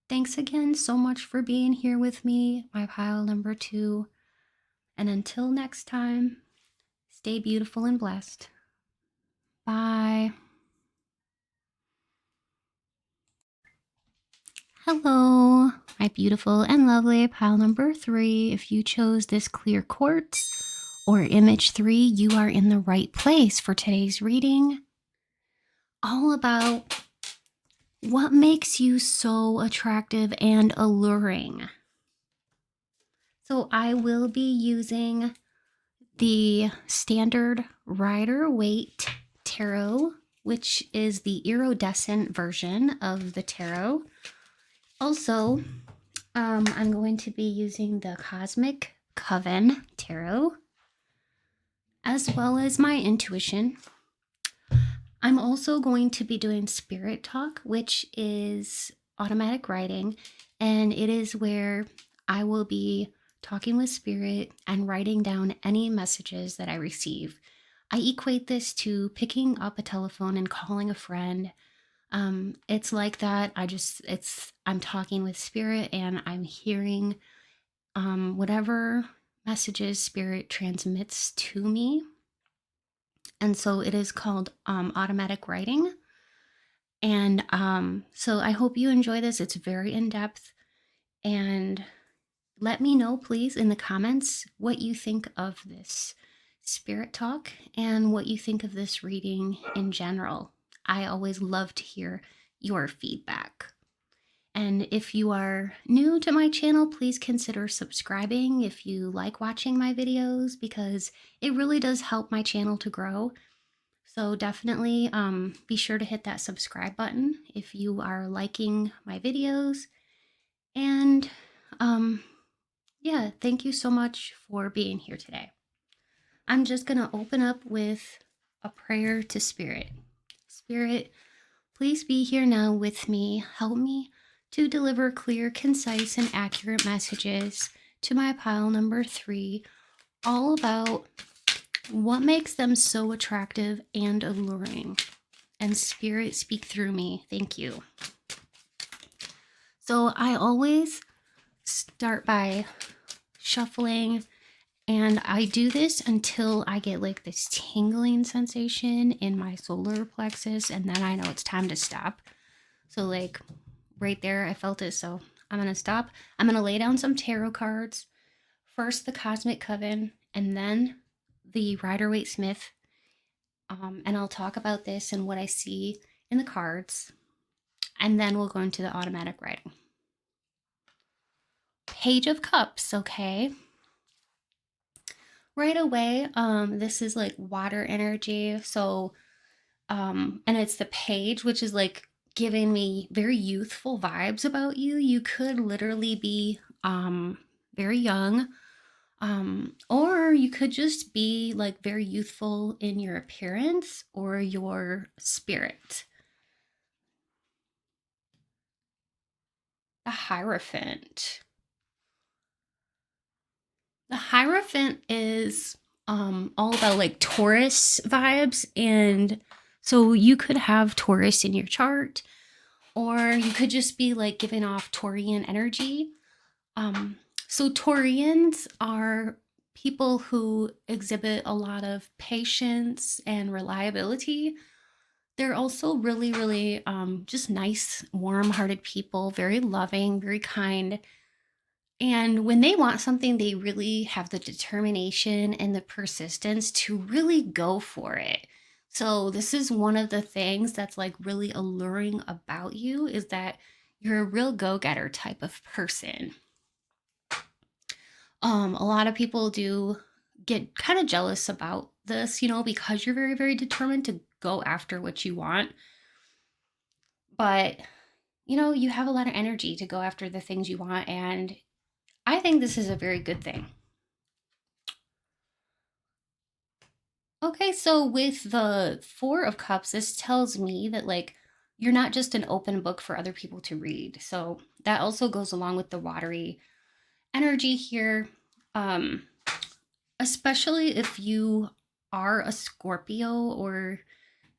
Thanks again so much for being here with me, my pile number 2. And until next time, stay beautiful and blessed. Bye. Hello, my beautiful and lovely pile number 3. If you chose this clear quartz or image 3, you are in the right place for today's reading. All about what makes you so attractive and alluring. So I will be using the standard Rider-Waite tarot, which is the iridescent version of the tarot. Also, I'm going to be using the Cosmic Coven tarot, as well as my intuition. I'm also going to be doing Spirit Talk, which is automatic writing, and it is where I will be talking with Spirit and writing down any messages that I receive. I equate this to picking up a telephone and calling a friend. It's like that. I'm talking with Spirit and I'm hearing whatever messages Spirit transmits to me. And so it is called automatic writing. And so I hope you enjoy this. It's very in-depth. And let me know, please, in the comments what you think of this Spirit Talk and what you think of this reading in general. I always love to hear your feedback. And if you are new to my channel, please consider subscribing if you like watching my videos, because it really does help my channel to grow. So definitely be sure to hit that subscribe button if you are liking my videos. And yeah, thank you so much for being here today. I'm just going to open up with a prayer to Spirit. Spirit, please be here now with me. Help me to deliver clear, concise, and accurate messages to my pile number 3, all about what makes them so attractive and alluring. And Spirit, speak through me. Thank you. So I always start by shuffling, and I do this until I get like this tingling sensation in my solar plexus, and then I know it's time to stop. So like right there, I felt it, so I'm gonna stop. I'm gonna lay down some tarot cards. First the Cosmic Coven, and then the Rider-Waite Smith. And I'll talk about this and what I see in the cards, and then we'll go into the automatic writing. Page of Cups, okay? Right away, this is like water energy. So, and it's the page, which is like giving me very youthful vibes about you. You could literally be very young, or you could just be like very youthful in your appearance or your spirit. The Hierophant. The Hierophant is all about like Taurus vibes, and so you could have Taurus in your chart, or you could just be like giving off Taurian energy. So Taurians are people who exhibit a lot of patience and reliability. They're also really, really just nice, warm-hearted people, very loving, very kind. And when they want something, they really have the determination and the persistence to really go for it. So this is one of the things that's like really alluring about you, is that you're a real go-getter type of person. A lot of people do get kind of jealous about this, you know, because you're very, very determined to go after what you want. But, you know, you have a lot of energy to go after the things you want, and I think this is a very good thing. Okay, so with the Four of Cups, this tells me that like you're not just an open book for other people to read. So that also goes along with the watery energy here. Especially if you are a Scorpio, or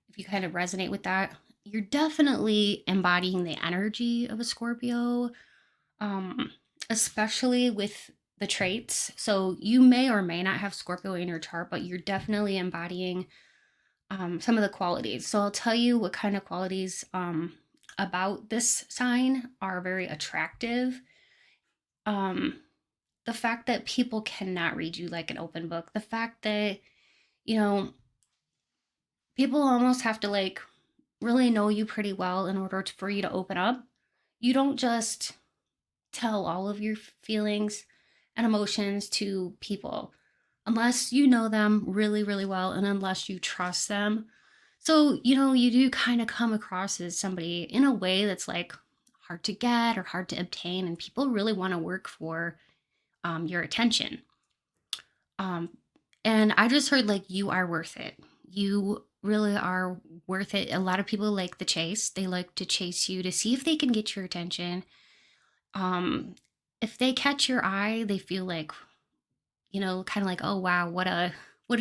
if you kind of resonate with that, you're definitely embodying the energy of a Scorpio, um, especially with the traits. So you may or may not have Scorpio in your chart, but you're definitely embodying some of the qualities. So I'll tell you what kind of qualities about this sign are very attractive. Um, the fact that people cannot read you like an open book, the fact that, you know, people almost have to like really know you pretty well in order for you to open up. You don't just tell all of your feelings and emotions to people unless you know them really, really well and unless you trust them. So, you do kind of come across as somebody in a way that's like hard to get or hard to obtain, and people really want to work for your attention. Um, and I just heard like you are worth it. You really are worth it. A lot of people like the chase. They like to chase you to see if they can get your attention. Um, if they catch your eye, they feel like, kind of like, oh wow, what a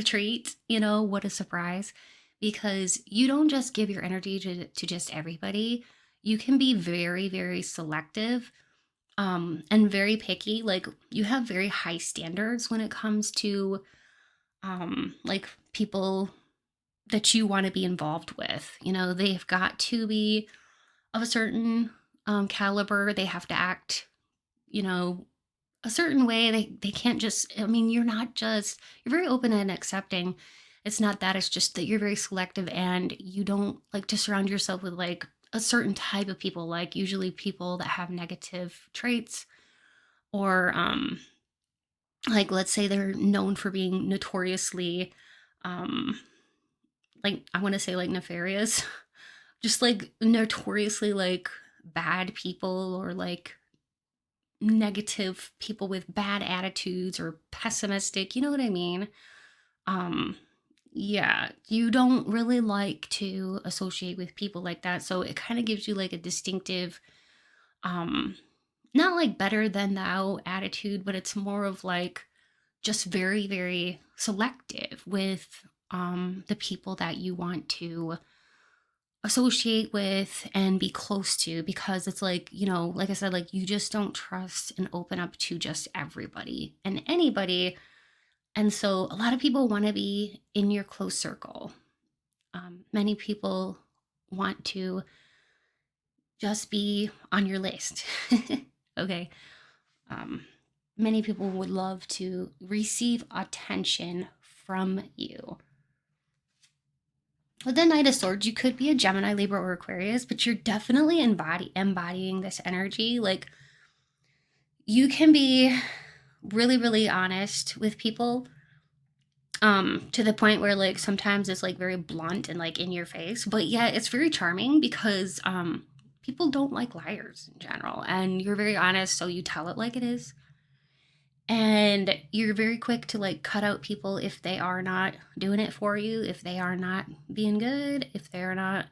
treat, what a surprise. Because you don't just give your energy to just everybody. You can be very, very selective and very picky. Like you have very high standards when it comes to like people that you want to be involved with. They've got to be of a certain caliber. They have to act, you know, a certain way. They can't just, I mean, you're very open and accepting. It's not that, it's just that you're very selective and you don't like to surround yourself with like a certain type of people, like usually people that have negative traits or like let's say they're known for being notoriously um like I want to say like nefarious, just like notoriously like bad people or like negative people with bad attitudes or pessimistic, you know what I mean? Um yeah, you don't really like to associate with people like that. So it kind of gives you like a distinctive um not like better than thou attitude, but it's more of like just very, very selective with the people that you want to associate with and be close to, because it's like, like I said, like you just don't trust and open up to just everybody and anybody. And so a lot of people want to be in your close circle. Many people want to just be on your list. Okay. Um, Many people would love to receive attention from you. With the Knight of Swords, you could be a Gemini, Libra, or Aquarius, but you're definitely embodying this energy. Like, you can be really, really honest with people, to the point where, like, sometimes it's, like, very blunt and, like, in your face. But, yeah, it's very charming because, people don't like liars in general. And you're very honest, so you tell it like it is. And you're very quick to like cut out people if they are not doing it for you, if they are not being good, if they're not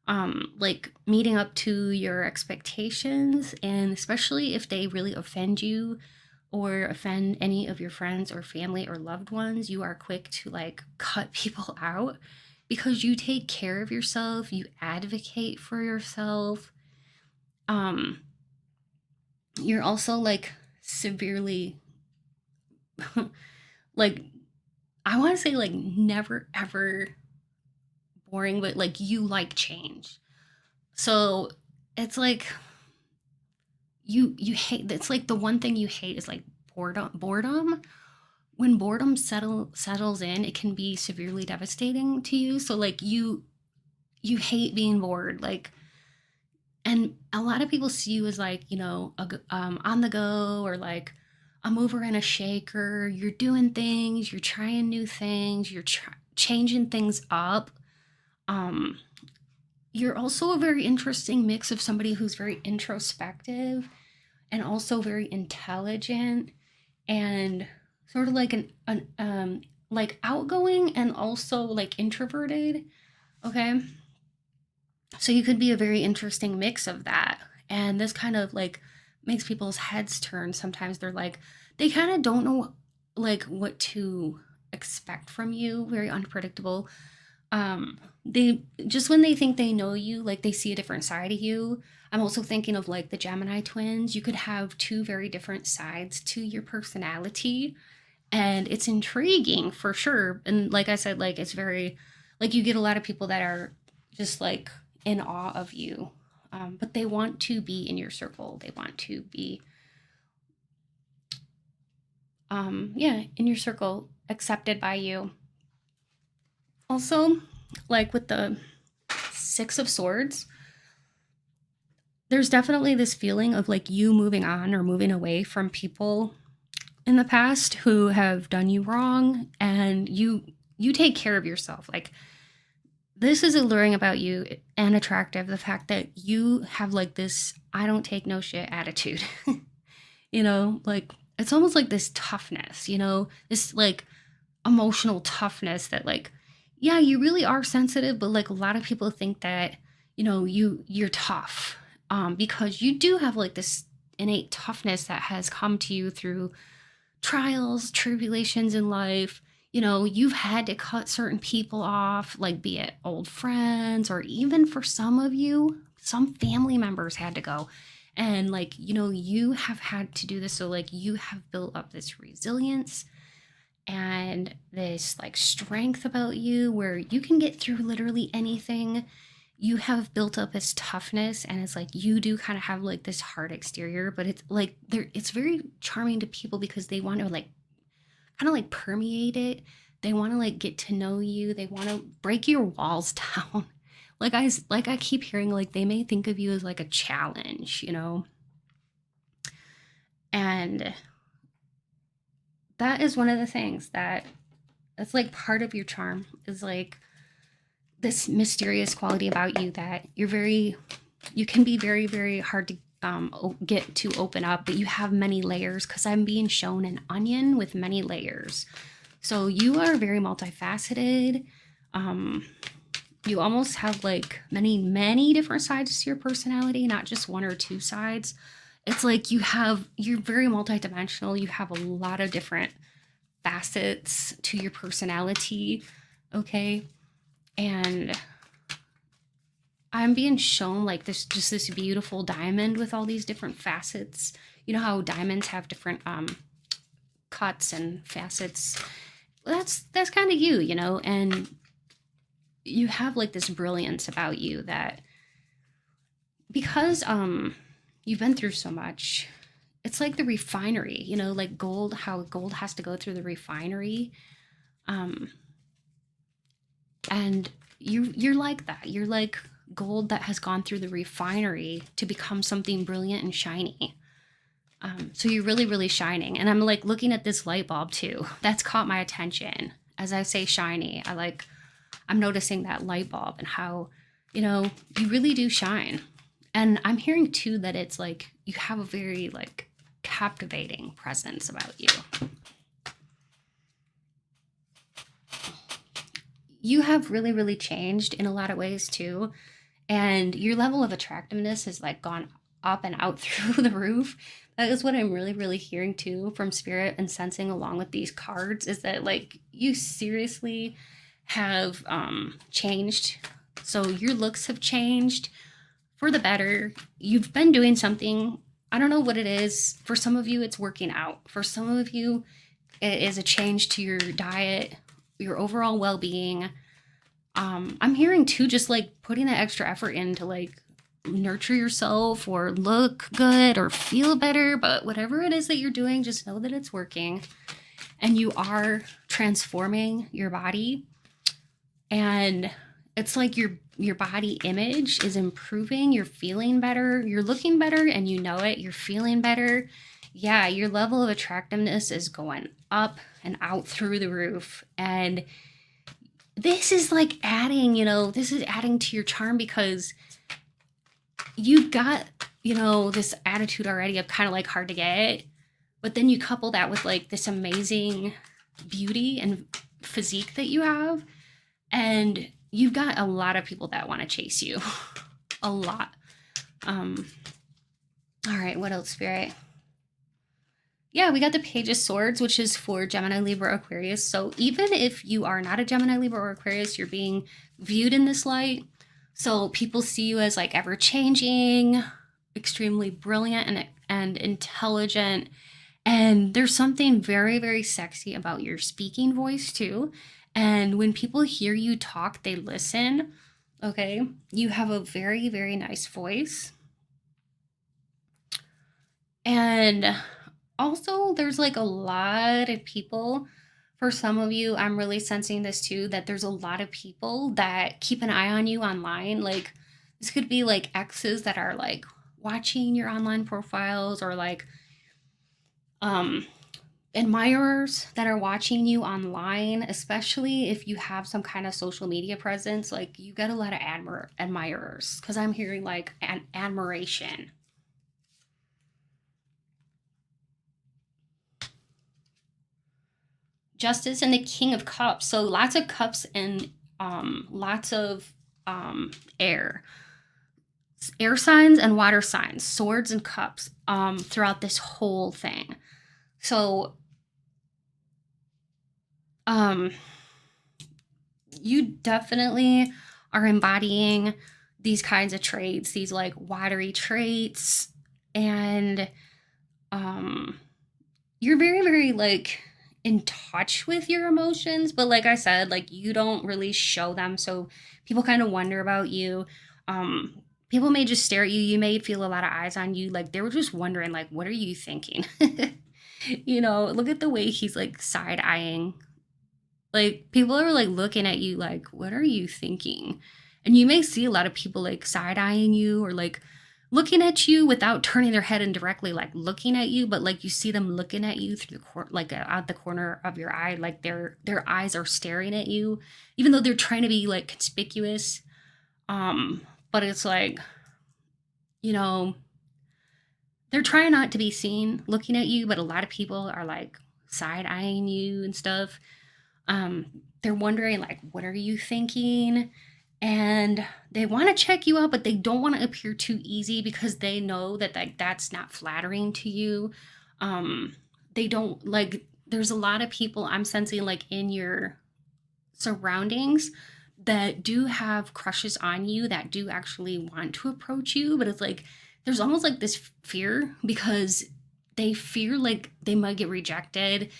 like meeting up to your expectations, and especially if they really offend you or offend any of your friends or family or loved ones, you are quick to like cut people out because you take care of yourself, you advocate for yourself. um you're also like severely like, I want to say like never ever boring, but like you like change. So it's like you hate, it's like the one thing you hate is like boredom. When boredom settles in, it can be severely devastating to you. So like you hate being bored, like, and a lot of people see you as like, on the go, or like a mover and a shaker. You're doing things, you're trying new things, you're changing things up. um you're also a very interesting mix of somebody who's very introspective and also very intelligent and sort of like an like outgoing and also like introverted. Okay, so you could be a very interesting mix of that. And this kind of like makes people's heads turn. Sometimes they're like, they kind of don't know like what to expect from you, very unpredictable. They just when they think they know you, like they see a different side of you. I'm also thinking of like the Gemini twins. You could have two very different sides to your personality, and it's intriguing for sure. And like I said, like it's very like you get a lot of people that are just like in awe of you, but they want to be in your circle. They want to be yeah, in your circle, accepted by you. Also, like with the Six of Swords, there's definitely this feeling of like you moving on or moving away from people in the past who have done you wrong, and you take care of yourself. Like this is alluring about you and attractive, the fact that you have like this I don't take no shit attitude. You know, like it's almost like this toughness, you know, this like emotional toughness that like yeah, you really are sensitive, but like a lot of people think that, you know, you're tough. Because you do have like this innate toughness that has come to you through trials, tribulations in life. You know, you've had to cut certain people off, like be it old friends, or even for some of you, some family members had to go. And like, you know, you have had to do this. So like you have built up this resilience and this like strength about you where you can get through literally anything. You have built up this toughness, and it's like you do kind of have like this hard exterior, but it's like it's very charming to people because they want to like kind of like permeate it. They want to like get to know you. They want to break your walls down. Like I keep hearing like they may think of you as like a challenge, you know. And that is one of the things that's like part of your charm is like this mysterious quality about you that you can be very, very hard to get to open up, but you have many layers because I'm being shown an onion with many layers. So you are very multifaceted. You almost have like many, many different sides to your personality, not just one or two sides. It's like you're very multidimensional. You have a lot of different facets to your personality. Okay. And I'm being shown like this beautiful diamond with all these different facets. You know how diamonds have different cuts and facets. That's kind of you, you know, and you have like this brilliance about you that because you've been through so much. It's like the refinery, you know, like gold, how gold has to go through the refinery. And you're like that. You're like gold that has gone through the refinery to become something brilliant and shiny. So you're really, really shining. And I'm like looking at this light bulb too. That's caught my attention. As I say shiny, I'm noticing that light bulb and how, you know, you really do shine. And I'm hearing too that it's like you have a very like captivating presence about you. You have really, really changed in a lot of ways too. And your level of attractiveness has like gone up and out through the roof. That is what I'm really, really hearing too from spirit and sensing along with these cards is that like you seriously have changed. So your looks have changed for the better. You've been doing something. I don't know what it is. For some of you, it's working out. For some of you, it is a change to your diet, your overall well-being. I'm hearing too, just like putting that extra effort in to like nurture yourself or look good or feel better. But whatever it is that you're doing, just know that it's working and you are transforming your body. And it's like your body image is improving. You're feeling better. You're looking better and you know it. You're feeling better. Yeah, your level of attractiveness is going up and out through the roof. And this is like adding, you know, this is adding to your charm because you've got, you know, this attitude already of kind of like hard to get. But then you couple that with like this amazing beauty and physique that you have. And you've got a lot of people that want to chase you. A lot. All right, what else, Spirit? yeah, we got the Page of Swords, which is for Gemini, Libra, Aquarius. So even if you are not a Gemini, Libra, or Aquarius, you're being viewed in this light. So people see you as like ever changing, extremely brilliant and intelligent. And there's something very, very sexy about your speaking voice too. And when people hear you talk, they listen. Okay. You have a very, very nice voice. And also, there's like a lot of people. For some of you, I'm really sensing this too, that there's a lot of people that keep an eye on you online. Like, this could be like exes that are like watching your online profiles, or like admirers that are watching you online, especially if you have some kind of social media presence. Like, you get a lot of admirers, because I'm hearing like an admiration. Justice and the King of Cups. So lots of cups and lots of air. Air signs and water signs, swords and cups throughout this whole thing. So you definitely are embodying these kinds of traits, these like watery traits, and you're very, very like in touch with your emotions, but like I said, like you don't really show them, so people kind of wonder about you. People may just stare at you. You may feel a lot of eyes on you, like they were just wondering like, what are you thinking? You know, look at the way he's like side eyeing. Like people are like looking at you like, what are you thinking? And you may see a lot of people like side eyeing you, or like looking at you without turning their head and directly like looking at you, but like you see them looking at you through the like out the corner of your eye, like their eyes are staring at you, even though they're trying to be like conspicuous. But it's like, you know, they're trying not to be seen looking at you, but a lot of people are like side eyeing you and stuff. They're wondering like, what are you thinking? And they want to check you out, but they don't want to appear too easy, because they know that like that's not flattering to you. They don't like, there's a lot of people I'm sensing like in your surroundings that do have crushes on you, that do actually want to approach you, but it's like there's almost like this fear, because they fear like they might get rejected,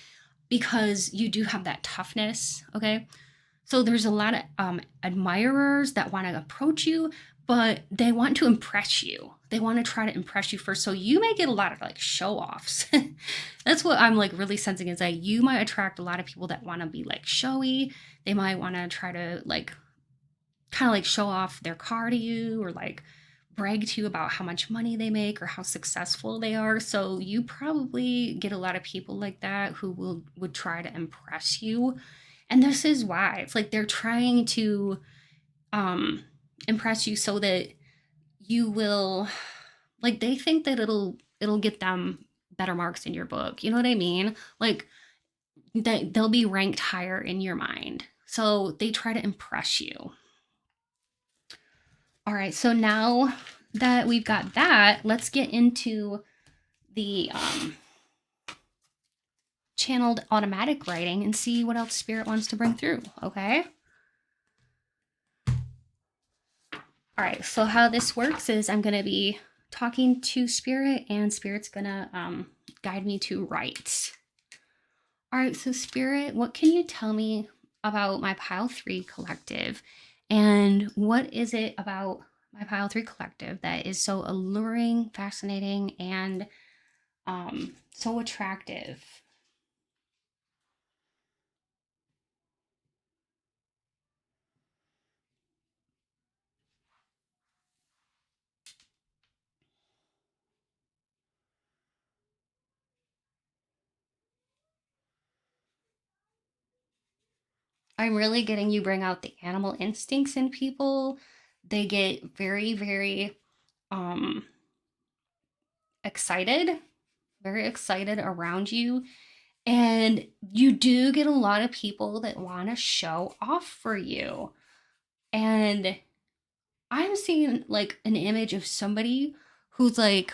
because you do have that toughness. Okay. So there's a lot of admirers that want to approach you, but they want to impress you. They want to try to impress you first. So you may get a lot of like show offs. That's what I'm like really sensing, is that you might attract a lot of people that want to be like showy. They might want to try to like kind of like show off their car to you, or like brag to you about how much money they make or how successful they are. So you probably get a lot of people like that who would try to impress you. And this is why it's like they're trying to impress you, so that you will, like, they think that it'll get them better marks in your book. You know what I mean? Like that they'll be ranked higher in your mind. So they try to impress you. All right, so now that we've got that, let's get into the channeled automatic writing and see what else Spirit wants to bring through, okay? All right, so how this works is I'm going to be talking to Spirit, and Spirit's going to guide me to write. All right, so Spirit, what can you tell me about my Pile 3 collective? And what is it about my Pile 3 collective that is so alluring, fascinating, and so attractive? I'm really getting you bring out the animal instincts in people. They get very, very um excited, very excited around you. And you do get a lot of people that want to show off for you. And I'm seeing like an image of somebody who's like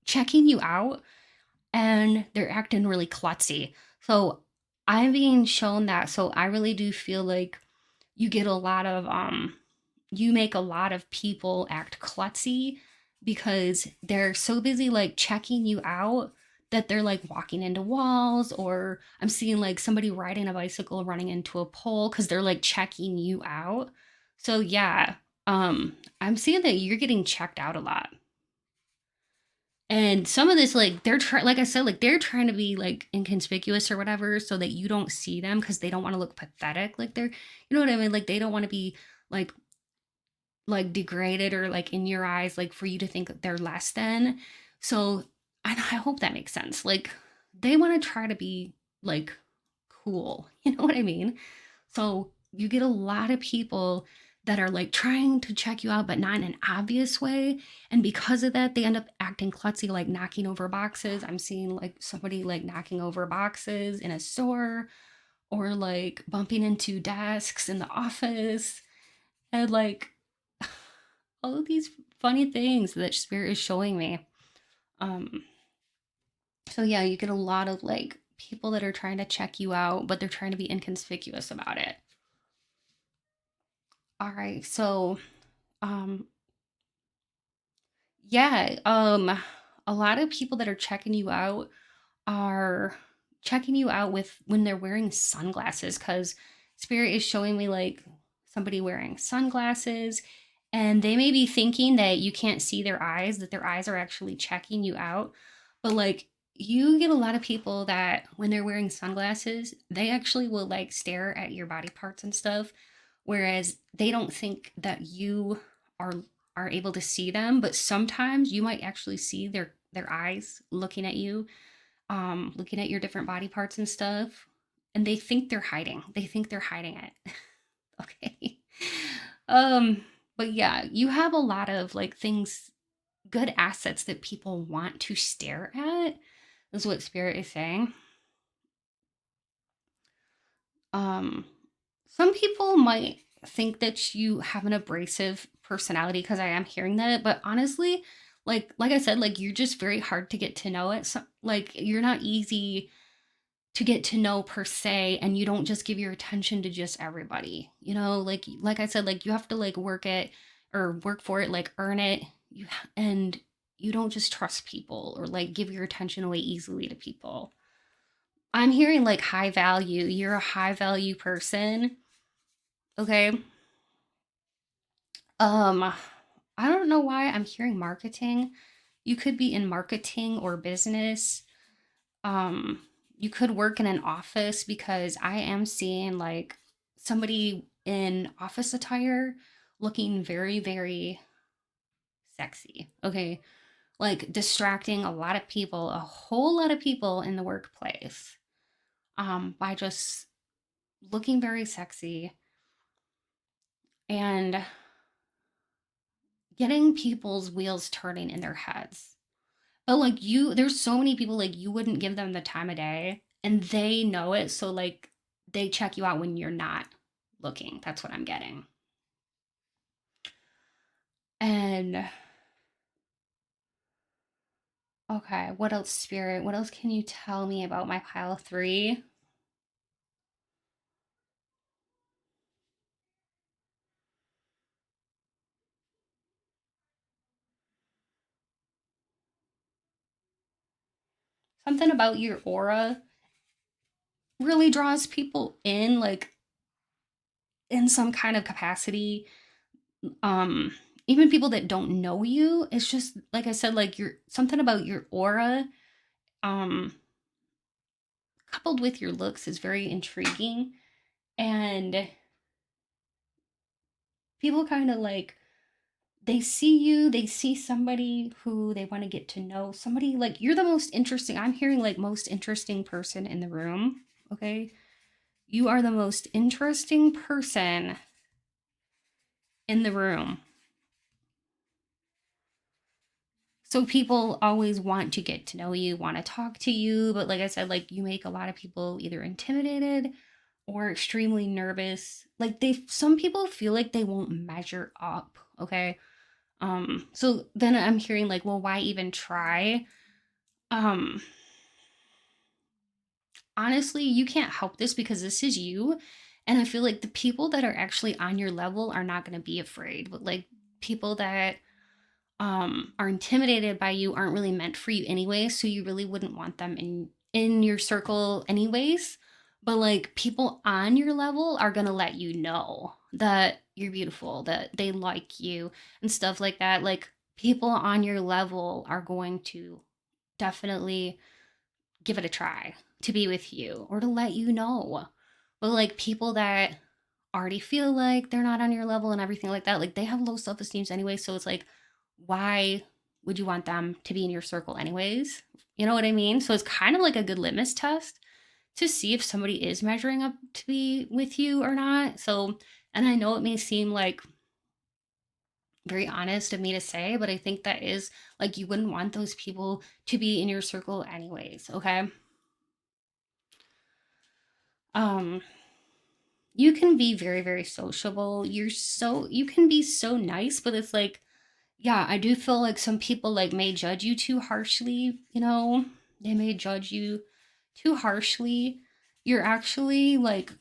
checking you out. and they're acting really klutzy. So I'm being shown that. So I really do feel like you get a lot of you make a lot of people act klutzy because they're so busy like checking you out that they're like walking into walls, or I'm seeing like somebody riding a bicycle running into a pole because they're like checking you out. So yeah, I'm seeing that you're getting checked out a lot. And some of this, like they're trying, like I said, like they're trying to be like inconspicuous or whatever, so that you don't see them because they don't want to look pathetic. Like they're, you know what I mean? Like they don't want to be like degraded or like in your eyes, like for you to think that they're less than. So I hope that makes sense. Like they want to try to be like cool. You know what I mean? So you get a lot of people that are like trying to check you out, but not in an obvious way. And because of that, they end up acting klutzy, like knocking over boxes. I'm seeing like somebody like knocking over boxes in a store, or like bumping into desks in the office, and like all of these funny things that spirit is showing me. Um, so yeah, you get a lot of like people that are trying to check you out, but they're trying to be inconspicuous about it. All right, so um, yeah, a lot of people that are are checking you out with when they're wearing sunglasses, because spirit is showing me like somebody wearing sunglasses, and they may be thinking that you can't see their eyes, that their eyes are actually checking you out. But like you get a lot of people that when they're wearing sunglasses, they actually will like stare at your body parts and stuff, whereas they don't think that you are are able to see them, but sometimes you might actually see their eyes looking at you, looking at your different body parts and stuff, and they think they're hiding. They think they're hiding it. Okay. Um, but yeah, you have a lot of like things, good assets that people want to stare at, is what spirit is saying. Um, some people might think that you have an abrasive personality because I am hearing that, but honestly, like I said, like you're just very hard to get to know it. So, like you're not easy to get to know per se, and you don't just give your attention to just everybody. You know, like I said, like you have to like work it or work for it, like earn it. And you don't just trust people or like give your attention away easily to people. I'm hearing like high value. You're a high value person. Okay. Um, I don't know why I'm hearing marketing. You could be in marketing or business. Um, you could work in an office, because I am seeing like somebody in office attire looking very, very sexy. Okay. Like distracting a lot of people, a whole lot of people in the workplace, by just looking very sexy and getting people's wheels turning in their heads. But like there's so many people like you wouldn't give them the time of day, and they know it. So like they check you out when you're not looking. That's what I'm getting. And okay, what else, spirit? What else can you tell me about my pile three? Something about your aura really draws people in, like in some kind of capacity. Um, Even people that don't know you. It's just like I said, like you're something about your aura, um, coupled with your looks is very intriguing. And people kind of like they see you, they see somebody who they want to get to know, somebody like you're the most interesting. I'm hearing like most interesting person in the room. Okay, you are the most interesting person in the room. So people always want to get to know you, want to talk to you, but like I said, like you make a lot of people either intimidated or extremely nervous. Like some people feel like they won't measure up, okay? So then I'm hearing like, well, why even try? Um honestly, you can't help this because this is you. And I feel like the people that are actually on your level are not going to be afraid, but like people that are intimidated by you aren't really meant for you anyway, so you really wouldn't want them in your circle anyways. But like people on your level are going to let you know that you're beautiful, that they like you and stuff like that. Like people on your level are going to definitely give it a try to be with you or to let you know. But like people that already feel like they're not on your level and everything like that, like they have low self-esteem anyway, so it's like why would you want them to be in your circle anyways? You know what I mean? So it's kind of like a good litmus test to see if somebody is measuring up to be with you or not. So, and I know it may seem like very honest of me to say, but I think that is like you wouldn't want those people to be in your circle anyways, okay? Um you can be very very sociable. You can be so nice, but it's like yeah, I do feel like some people like may judge you too harshly, you know? They may judge you too harshly. You're actually like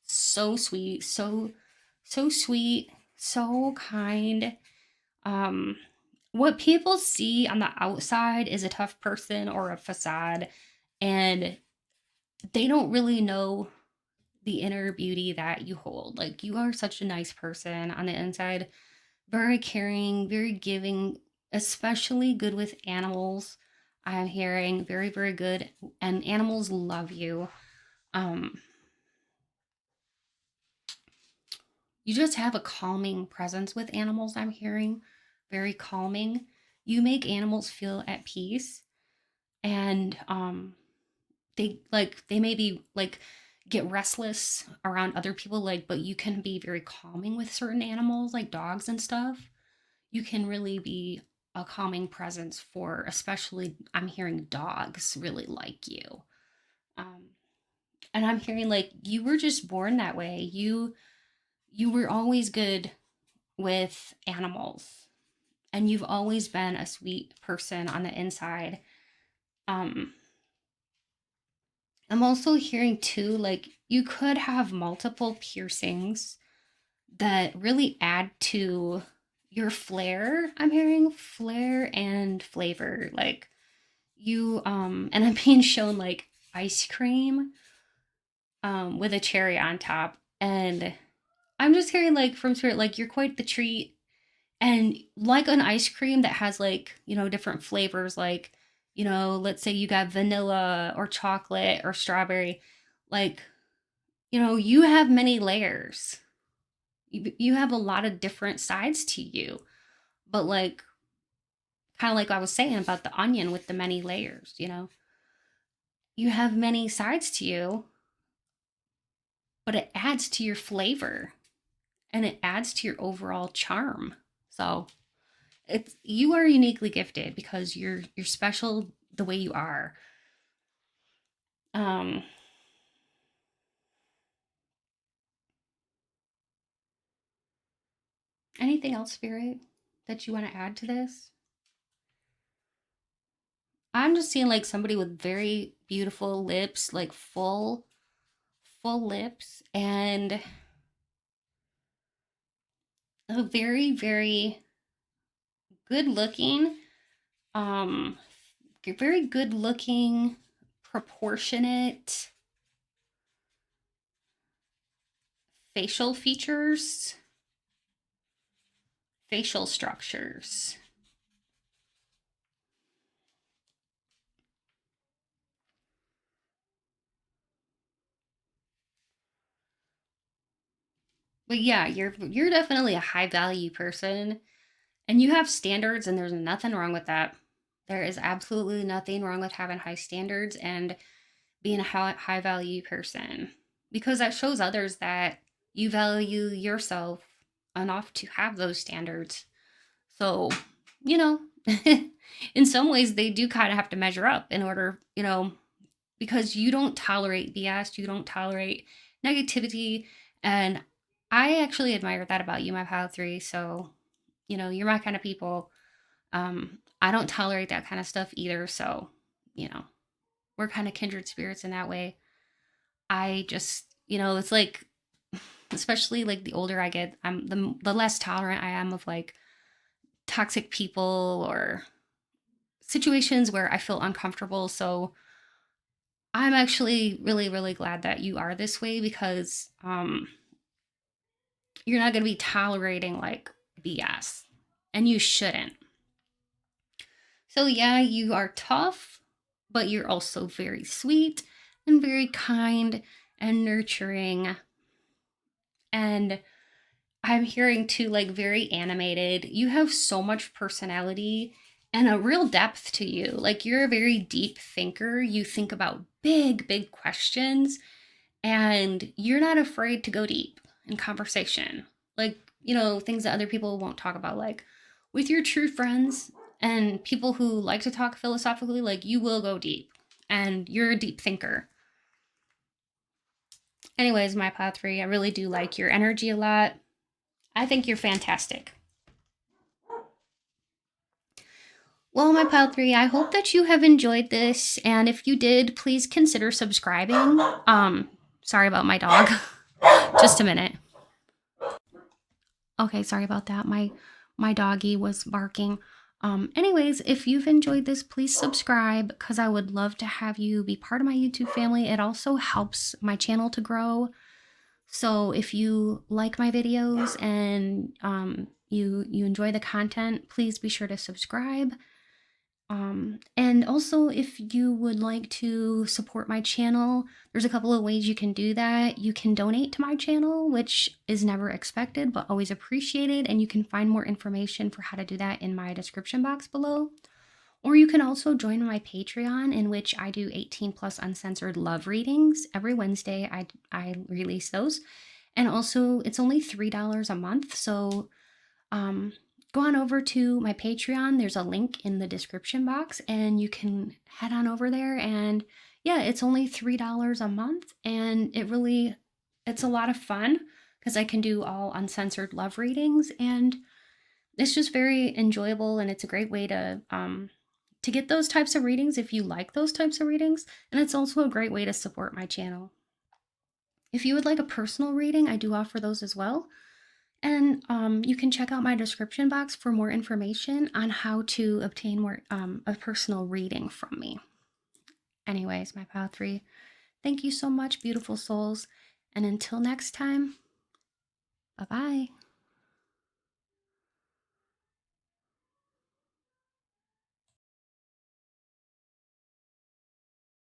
so sweet, so sweet, so kind. Um what people see on the outside is a tough person or a facade, and they don't really know the inner beauty that you hold. Like you are such a nice person on the inside, very caring, very giving, especially good with animals. I'm hearing very, very good, and animals love you. Um, you just have a calming presence with animals, I'm hearing. Very calming. You make animals feel at peace, and they maybe like get restless around other people, like, but you can be very calming with certain animals like dogs and stuff. You can really be a calming presence for, especially I'm hearing dogs really like you. um and I'm hearing like you were just born that way. You were always good with animals, and you've always been a sweet person on the inside. um I'm also hearing too, like you could have multiple piercings that really add to your flair. I'm hearing flair and flavor. Like you and I'm being shown like ice cream with a cherry on top, and I'm just hearing like from spirit like you're quite the treat, and like an ice cream that has like, you know, different flavors, like, you know, let's say you got vanilla or chocolate or strawberry, like, you know, you have many layers. You have a lot of different sides to you, but like kind of like I was saying about the onion with the many layers, you know, you have many sides to you, but it adds to your flavor and it adds to your overall charm. So it's you are uniquely gifted because you're special the way you are. Um, anything else, Spirit, that you want to add to this? I'm just seeing like somebody with very beautiful lips, like full lips, and a very very good looking, um, very good looking, proportionate facial features, facial structures. But yeah, you're definitely a high value person, and you have standards, and there's nothing wrong with that. There is absolutely nothing wrong with having high standards and being a high value person, because that shows others that you value yourself enough to have those standards. So, you know, in some ways they do kind of have to measure up in order, you know, because you don't tolerate BS, you don't tolerate negativity, and I actually admire that about you, my pile 3. So, you know, you're my kind of people. I don't tolerate that kind of stuff either, so, you know, we're kind of kindred spirits in that way. I just, you know, it's like, especially like the older I get, I'm the less tolerant I am of like toxic people or situations where I feel uncomfortable. So I'm actually really, really glad that you are this way, because you're not going to be tolerating like BS, and you shouldn't. So, yeah, you are tough, but you're also very sweet and very kind and nurturing. And I'm hearing too, like, very animated. You have so much personality and a real depth to you. Like, you're a very deep thinker. You think about big, big questions, and you're not afraid to go deep in conversation. Like, you know, things that other people won't talk about, like with your true friends and people who like to talk philosophically, like, you will go deep, and you're a deep thinker. Anyways, my Pod 3, I really do like your energy a lot. I think you're fantastic. Well, my Pile 3, I hope that you have enjoyed this, and if you did, please consider subscribing. Sorry about my dog. Just a minute. Okay, sorry about that. My doggy was barking. Anyways, if you've enjoyed this, please subscribe, because I would love to have you be part of my YouTube family. It also helps my channel to grow. So if you like my videos and you enjoy the content, please be sure to subscribe. And also, if you would like to support my channel, there's a couple of ways you can do that. You can donate to my channel, which is never expected but always appreciated, and you can find more information for how to do that in my description box below. Or you can also join my Patreon, in which I do 18 plus uncensored love readings. Every Wednesday I release those. And also, it's only $3 a month, so go on over to my Patreon. There's a link in the description box, and you can head on over there. And yeah, it's only $3 a month, and it's a lot of fun, because I can do all uncensored love readings, and it's just very enjoyable, and it's a great way to get those types of readings if you like those types of readings, and it's also a great way to support my channel. If you would like a personal reading, I do offer those as well. And you can check out my description box for more information on how to obtain more a personal reading from me. Anyways, my Pile 3, thank you so much, beautiful souls. And until next time, bye-bye.